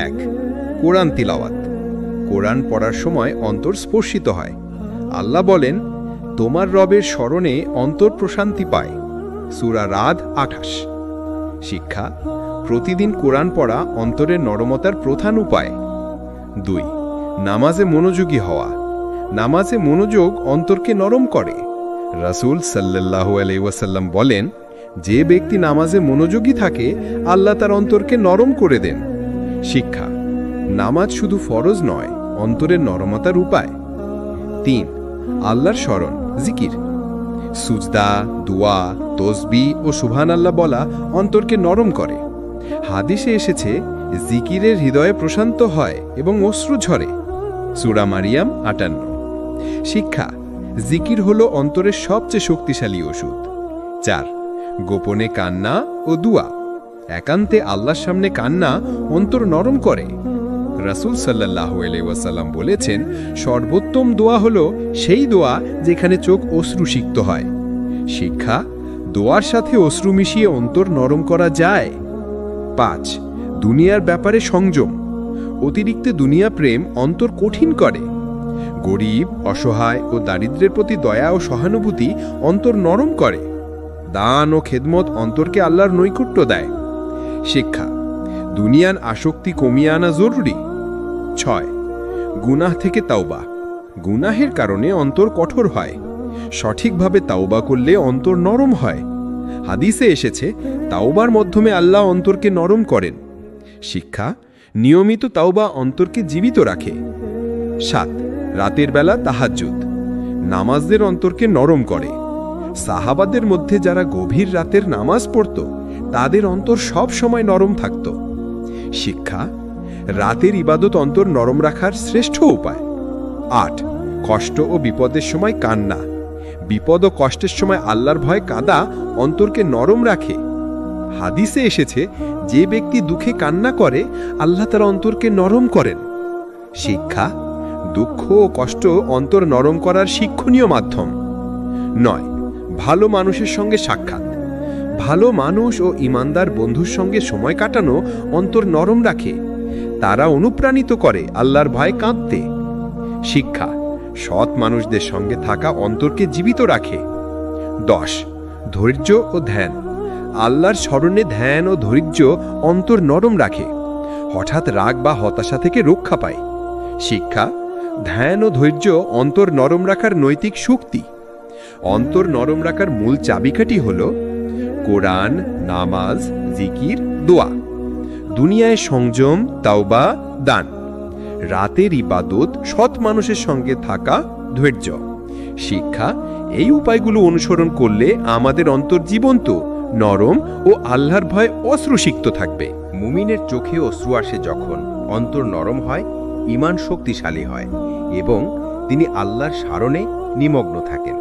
১. কোরআন তিলাওয়াত। কোরআন পড়ার সময় অন্তর স্পর্শিত হয়। আল্লাহ বলেন, তোমার রবের স্মরণে অন্তর প্রশান্তি পায়। সূরা রা'দ ২৮। শিক্ষা, প্রতিদিন কোরআন পড়া অন্তরের নরমতার প্রধান উপায়। ২. নামাজে মনোযোগী হওয়া। নামাজে মনোযোগ অন্তরকে নরম করে। রাসূল সাল্লাল্লাহু আলাইহি ওয়াসাল্লাম বলেন, যে ব্যক্তি নামাজে মনোযোগী থাকে আল্লাহ তার অন্তরকে নরম করে দেন। শিক্ষা, নামাজ শুধু ফরজ নয়, অন্তরের নরমতার উপায়। 3. আল্লাহর স্মরণ, জিকির। সুজদা, দোয়া, তসবি ও সুবহানাল্লাহ বলা অন্তরকে নরম করে। হাদিসে এসেছে জিকিরের হৃদয়ে প্রশান্ত হয় এবং অশ্রু ঝরে। সূরা মারিয়াম 58। শিক্ষা, জিকির হলো অন্তরের সবচেয়ে শক্তিশালী ওষুধ। 4. গোপনে কান্না ও দুয়া। একান্তে আল্লাহর সামনে কান্না অন্তর নরম করে। রাসূল সাল্লাল্লাহু আলাইহি ওয়াসাল্লাম বলেছেন, সর্বোত্তম দোয়া হলো সেই দোয়া যেখানে চোখ অশ্রুসিক্ত হয়। শিক্ষা, দোয়ার সাথে অশ্রু মিশিয়ে অন্তর নরম করা যায়। 5. দুনিয়ার ব্যাপারে সংযম। অতিরিক্ত দুনিয়া প্রেম অন্তর কঠিন করে। গরিব, অসহায় ও দারিদ্র্যের প্রতি দয়া ও সহানুভূতি অন্তর নরম করে। দান ও খেদমত অন্তরকে আল্লাহর নৈকট্য দেয়। শিক্ষা, দুনিয়ার আসক্তি কমিয়ে আনা জরুরি। 6. গুনাহ থেকে তাওবা। গুনাহের কারণে অন্তর কঠোর হয়। সঠিকভাবে তাওবা করলে অন্তর নরম হয়। হাদিসে এসেছে, তাওবার মাধ্যমে আল্লাহ অন্তরকে নরম করেন। শিক্ষা, নিয়মিত তাওবা অন্তরকে জীবিত রাখে। 7. রাতের বেলা তাহাজ্জুদ। নামাজদের অন্তরকে নরম করে। সাহাবাদের মধ্যে যারা গভীর রাতের নামাজ পড়ত তাদের অন্তর সব সময় নরম থাকত। শিক্ষা, রাতের ইবাদত অন্তর নরম রাখার শ্রেষ্ঠ উপায়। 8. কষ্ট ও বিপদের সময় কান্না। বিপদ ও কষ্টের সময় আল্লাহর ভয় কাঁদা অন্তরকে নরম রাখে। হাদিসে এসেছে, যে ব্যক্তি দুঃখে কান্না করে আল্লাহ তার অন্তরকে নরম করেন। শিক্ষা, দুঃখ ও কষ্ট অন্তর নরম করার শিক্ষণীয় মাধ্যম। 9. ভালো মানুষের সঙ্গে সাক্ষাৎ। ভালো মানুষ ও ইমানদার বন্ধুর সঙ্গে সময় কাটানো অন্তর নরম রাখে। তারা অনুপ্রাণিত করে আল্লাহর ভয় কাঁদতে। শিক্ষা, সৎ মানুষদের সঙ্গে থাকা অন্তরকে জীবিত রাখে। 10. ধৈর্য ও ধ্যান। আল্লাহর স্মরণে ধ্যান ও ধৈর্য অন্তর নরম রাখে। হঠাৎ রাগ বা হতাশা থেকে রক্ষা পায়। শিক্ষা, ধ্যান ও ধৈর্য অন্তর নরম রাখার নৈতিক শক্তি। অন্তর নরম রাখার মূল চাবিকাঠি হল কোরআন, নামাজ, জিকির, দোয়া। দুনিয়ায় সংযম, তাওবা, দান। রাতের ইবাদত, সৎ মানুষের সঙ্গে থাকা, ধৈর্য। শিক্ষা, এই উপায়গুলো অনুসরণ করলে আমাদের অন্তর জীবন্ত, নরম ও আল্লাহর ভয় অশ্রুসিক্ত থাকবে। মুমিনের চোখে অশ্রু আসে যখন অন্তর নরম হয়, ঈমান শক্তিশালী হয় এবং তিনি আল্লাহর স্মরণে নিমগ্ন থাকেন।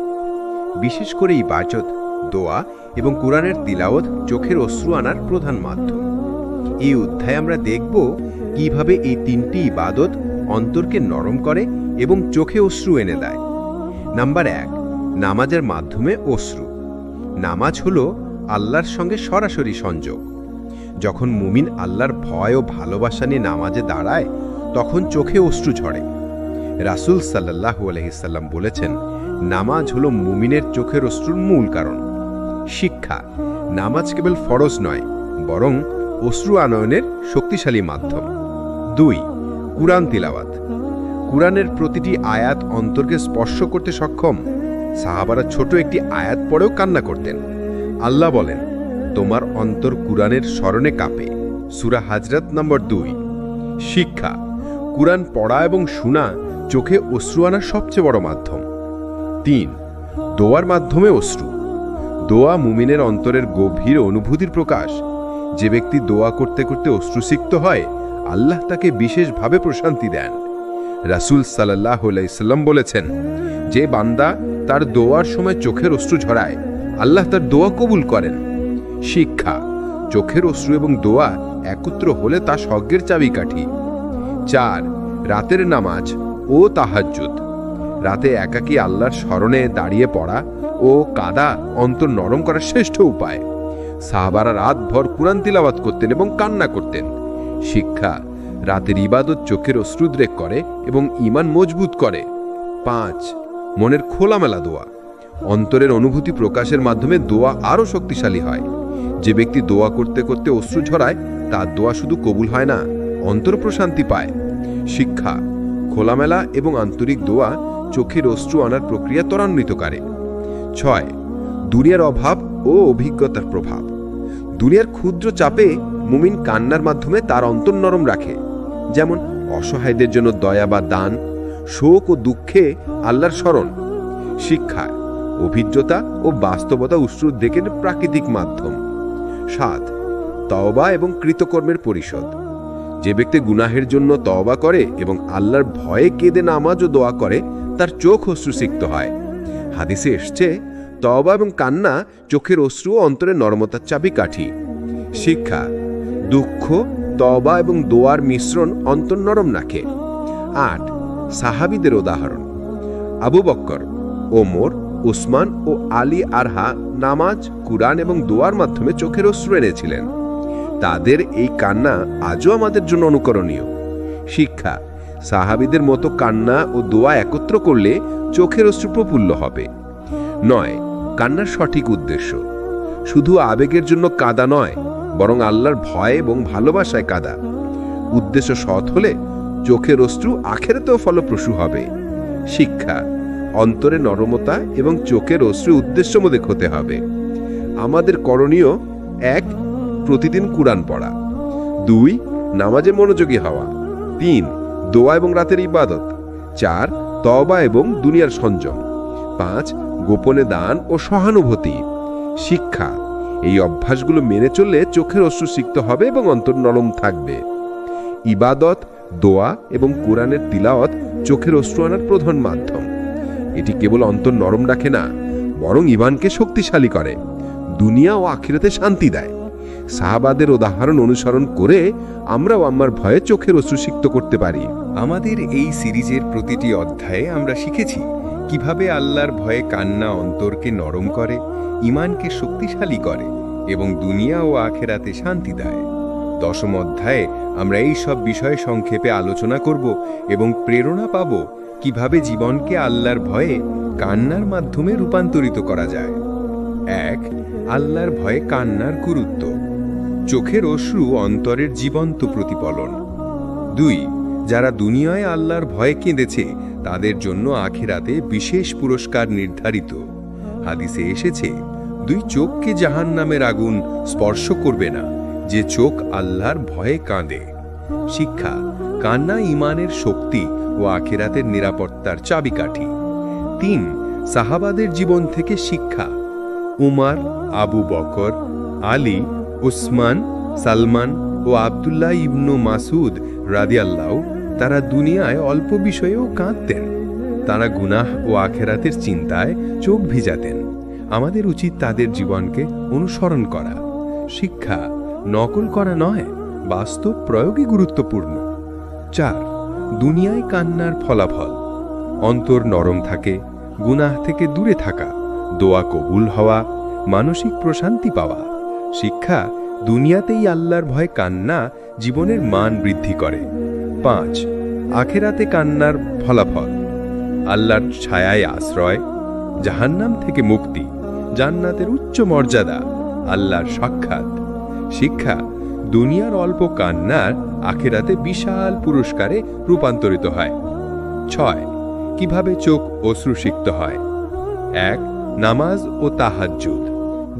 বিশেষ করে ইবাদত, দোয়া এবং কোরআনের তিলাওয়াত চোখের অশ্রু আনার প্রধান মাধ্যম। এই অধ্যায়ে আমরা দেখব কিভাবে এই তিনটি ইবাদত অন্তরকে নরম করে এবং চোখে অশ্রু এনে দেয়। নাম্বার 1, নামাজের মাধ্যমে অশ্রু। নামাজ হলো আল্লাহর সঙ্গে সরাসরি সংযোগ। যখন মুমিন আল্লাহর ভয় ও ভালোবাসা নিয়ে নামাজে দাঁড়ায় তখন চোখে অশ্রু ঝরে। রাসূল সাল্লাল্লাহু আলাইহি সাল্লাম বলেছেন, নামাজ হলো মুমিনের চোখের অশ্রুর মূল কারণ। শিক্ষা, নামাজ কেবল ফরজ নয় বরং অশ্রু আনয়নের শক্তিশালী মাধ্যম। 2. কুরআন তিলাওয়াত। কুরআনের প্রতিটি আয়াত অন্তরকে স্পর্শ করতে সক্ষম। সাহাবারা ছোট একটি আয়াত পড়েও কান্না করতেন। আল্লাহ বলেন, তোমার অন্তর কুরআনের স্মরণে কাঁপে। সূরা হাজরাত নম্বর 2। শিক্ষা, কুরআন পড়া এবং শোনা চোখে অশ্রু আনার সবচেয়ে বড় মাধ্যম। 3. দোয়ার মাধ্যমে অশ্রু। দোয়া মুমিনের অন্তরের গভীর অনুভূতির প্রকাশ। যে ব্যক্তি দোয়া করতে করতে অশ্রুসিক্ত হয় আল্লাহ তাকে বিশেষভাবে প্রশান্তি দেন। রাসূল সাল্লাল্লাহু আলাইহি সাল্লাম বলেছেন, যে বান্দা তার দোয়ার সময় চোখের অশ্রু ঝরায় আল্লাহ তার দোয়া কবুল করেন। শিক্ষা, চোখের অশ্রু এবং দোয়া একত্র হলে তা স্বর্গের চাবিকাঠি। 4. রাতের নামাজ ও তাহাজ্জুদ। রাতে একাকী আল্লাহর স্মরণে দাঁড়িয়ে পড়া ও কাঁদা অন্তর নরম করার শ্রেষ্ঠ উপায়। সাহাবারা রাতভর কুরআন তিলাওয়াত করতেন এবং কান্না করতেন। শিক্ষা, রাতের ইবাদত চোখের অশ্রুদ্রেক করে এবং ঈমান মজবুত করে। 5. মনের খোলামেলা দোয়া। অন্তরের অনুভূতি প্রকাশের মাধ্যমে দোয়া আরও শক্তিশালী হয়। যে ব্যক্তি দোয়া করতে করতে অশ্রু ঝরায় তার দোয়া শুধু কবুল হয় না, অন্তর প্রশান্তি পায়। শিক্ষা, খোলামেলা এবং আন্তরিক দোয়া চোখের অশ্রু আনার প্রক্রিয়া ত্বরান্বিত করে। 6. দুনিয়ার অভাব ও অভিজ্ঞতার প্রভাব। দুনিয়ার ক্ষুদ্র চাপে মুমিন কান্নার মাধ্যমে তার অন্তর নরম রাখে। যেমন অসহায়দের জন্য দয়া বা দান, শোক ও দুঃখে আল্লাহর স্মরণ। শিক্ষা, অভিজ্ঞতা ও বাস্তবতা উদ্রেকের প্রাকৃতিক মাধ্যম। 7. তওবা এবং কৃতকর্মের পরিশোধ। যে ব্যক্তি গুনাহের জন্য তওবা করে এবং আল্লাহর ভয়ে কেঁদে নামাজ ও দোয়া করে, তার চোখ অশ্রুসিক্ত হয়। হাদিসে এসছে, তওবা এবং কান্না চোখের অশ্রু ও অন্তরের নরমতার চাবিকাঠি। শিক্ষা, দুঃখ, তওবা এবং দোয়ার মিশ্রণ অন্তর নরম রাখে। 8. সাহাবীদের উদাহরণ। আবু বকর, ওমর, উসমান ও আলী আরহা নামাজ, কুরআন এবং দোয়ার মাধ্যমে চোখের অশ্রু এনেছিলেন। তাদের এই কান্না আজও আমাদের জন্য অনুকরণীয়। শিক্ষা, সাহাবীদের মতো কান্না ও দোয়া একত্র করলে চোখের অশ্রু প্রফুল্ল হবে। 9. কান্নার সঠিক উদ্দেশ্য। শুধু আবেগের জন্য কাঁদা নয়, বরং আল্লাহর ভয় এবং ভালোবাসায় কাঁদা। উদ্দেশ্য সৎ হলে চোখের অশ্রু আখিরাতেও ফলপ্রসূ হবে। শিক্ষা, অন্তরে নরমতা এবং চোখের অশ্রু উদ্দেশ্যমূলক হতে হবে। আমাদের করণীয়: 1. প্রতিদিন কুরআন পড়া। 2. নামাজে মনোযোগী হওয়া। 3. দোয়া এবং রাতের ইবাদত। 4. তওবা এবং দুনিয়ার সংযম। 5. গোপনে দান ও সহানুভূতি। শিক্ষা, এই অভ্যাসগুলো মেনে চললে চোখের অশ্রু সিক্ত হবে এবং অন্তর নরম থাকবে। ইবাদত, দোয়া এবং কোরআনের তিলাওয়াত চোখের অশ্রু আনার প্রধান মাধ্যম। এটি কেবল অন্তর নরম রাখে না, বরং ঈমানকে শক্তিশালী করে, দুনিয়া ও আখিরাতে শান্তি দেয়। সাহাবাদের উদাহরণ অনুসরণ করে আমরাও আমার ভয়ে চোখের অশ্রু সিক্ত করতে পারি। আমাদের এই সিরিজের প্রতিটি অধ্যায়ে আমরা শিখেছি কিভাবে আল্লাহর ভয়ে কান্না অন্তরকে নরম করে, ঈমানকে শক্তিশালী করে এবং দুনিয়া ও আখিরাতে শান্তি দেয়। 10ম অধ্যায়ে আমরা এই সব বিষয়ে সংক্ষেপে আলোচনা করব এবং প্রেরণা পাব কিভাবে জীবনকে আল্লাহর ভয়ে কান্নার মাধ্যমে রূপান্তরিত করা যায়। 1. আল্লাহর ভয়ে কান্নার গুরুত্ব। চোখের অশ্রু অন্তরের জীবন্ত প্রতিফলন। 2. যারা দুনিয়ায় আল্লাহর ভয়ে কেঁদেছে তাদের জন্য আখিরাতে বিশেষ পুরস্কার নির্ধারিত। হাদিসে এসেছে, 2 চোখকে জাহান্নামের আগুন স্পর্শ করবে না, যে চোখ আল্লাহর ভয়ে কাঁদে। শিক্ষা, কান্না ঈমানের শক্তি ও আখিরাতের নিরাপত্তার চাবিকাঠি। 3. সাহাবাদের জীবন থেকে শিক্ষা। উমার, আবু বকর, আলী, উসমান, সালমান ও আব্দুল্লাহ ইবনু মাসুদ রাদিয়াল্লাহু তারা দুনিয়ায় অল্প বিষয়েও কাঁদতেন। তারা গুনাহ ও আখিরাতের চিন্তায় চোখ ভিজাতেন। আমাদের উচিত তাদের জীবনকে অনুসরণ করা। শিক্ষা, নকল করা নয়, বাস্তব প্রয়োগই গুরুত্বপূর্ণ। 4. দুনিয়ায় কান্নার ফলাফল। অন্তর নরম থাকে, গুনাহ থেকে দূরে থাকা, দোয়া কবুল হওয়া, মানসিক প্রশান্তি পাওয়া। শিক্ষা, দুনিয়াতেই আল্লাহর ভয় কান্না জীবনের মান বৃদ্ধি করে। 5. আখিরাতে কান্নার ফলাফল। আল্লাহর ছায়ায় আশ্রয়, জাহান্নাম থেকে মুক্তি, জান্নাতের উচ্চ মর্যাদা, আল্লাহর সাক্ষাৎ। শিক্ষা, দুনিয়ার অল্প কান্নার আখিরাতে বিশাল পুরস্কারে রূপান্তরিত হয়। 6. কিভাবে চোখ অশ্রুসিক্ত হয়। 1. নামাজ ও তাহাজ্জুদ।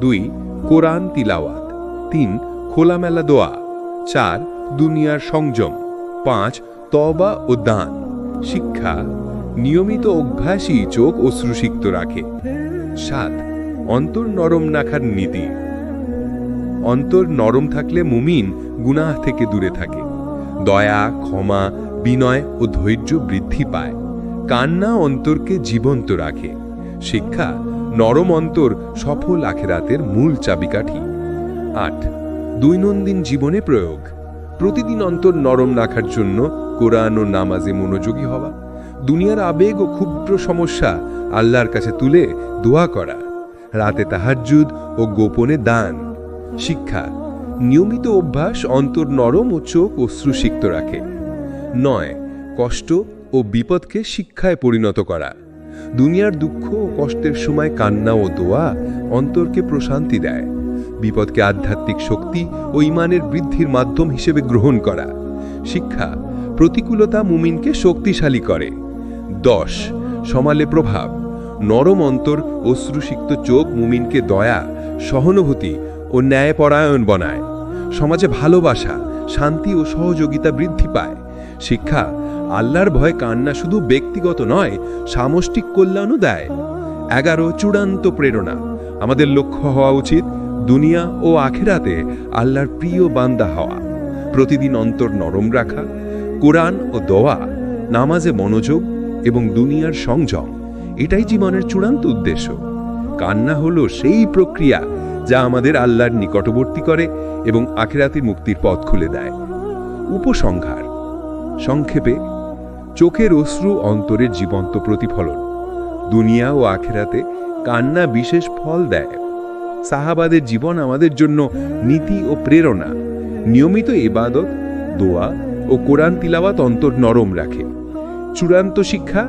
2. কোরআন তিলাওয়াত। 3. খোলামেলা দোয়া। 4. দুনিয়ার সংযম। 5. তওবা ও দান। শিক্ষা, নিয়মিত অভ্যাসই চোখ অশ্রুসিক্ত রাখে। 7. অন্তর নরম রাখার নীতি। অন্তর নরম থাকলে মুমিন গুনাহ থেকে দূরে থাকে, দয়া, ক্ষমা, বিনয় ও ধৈর্য বৃদ্ধি পায়। কান্না অন্তরকে জীবন্ত রাখে। শিক্ষা, নরম অন্তর সফল আখিরাতের মূল চাবিকাঠি। 8. দৈনন্দিন জীবনে প্রয়োগ। প্রতিদিন অন্তর নরম রাখার জন্য কোরআন ও নামাজে মনোযোগী হওয়া, দুনিয়ার আবেগ ও ক্ষুদ্র সমস্যা আল্লাহর কাছে তুলে দোয়া করা, রাতে তাহাজ্জুদ ও গোপনে দান। শিক্ষা, নিয়মিত অভ্যাস অন্তর নরম ও চোখ অশ্রুসিক্ত রাখে। 9. কষ্ট ও বিপদকে শিক্ষায় পরিণত করা। দুনিয়ার দুঃখ ও কষ্টের সময় কান্না ও দোয়া অন্তরকে প্রশান্তি দেয়। বিপদকে আধ্যাত্মিক শক্তি ও ঈমানের বৃদ্ধির মাধ্যম হিসেবে গ্রহণ করা। শিক্ষা, প্রতিকূলতা মুমিনকে শক্তিশালী করে। 10. সমালে প্রভাব। নরম অন্তর, অশ্রুসিক্ত চোখ মুমিনকে দয়া, সহানুভূতি ও ন্যায়পরায়ণ বানায়। সমাজে ভালোবাসা, শান্তি ও সহযোগিতা বৃদ্ধি পায়। শিক্ষা, আল্লাহর ভয় কান্না শুধু ব্যক্তিগত নয়, সামষ্টিক কল্যাণও দেয়। 11 চূড়ান্ত প্রেরণা। আমাদের লক্ষ্য হওয়া উচিত দুনিয়া ও আখিরাতে আল্লাহর প্রিয় বান্দা হওয়া। প্রতিদিন অন্তর নরম রাখা, কোরআন ও দোয়া, নামাজে মনোযোগ এবং দুনিয়ার সংযম, এটাই জীবনের চূড়ান্ত উদ্দেশ্য। কান্না হলো সেই প্রক্রিয়া যা আমাদের আল্লাহর নিকটবর্তী করে এবং আখিরাতের মুক্তির পথ খুলে দেয়। উপসংহার: সংক্ষেপে, চোখের অশ্রু অন্তরের জীবন্ত প্রতিফলন। দুনিয়া ও আখিরাতে কান্না বিশেষ ফল দেয়। সাহাবাদের জীবন আমাদের জন্য নীতি ও প্রেরণা। নিয়মিত ইবাদত, দোয়া ও কোরআন তিলাওয়াত অন্তর নরম রাখে। চূড়ান্ত শিক্ষা: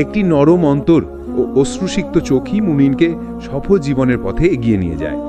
একটি নরম অন্তর ও অশ্রুসিক্ত চোখই মুমিনকে সফল জীবনের পথে এগিয়ে নিয়ে যায়।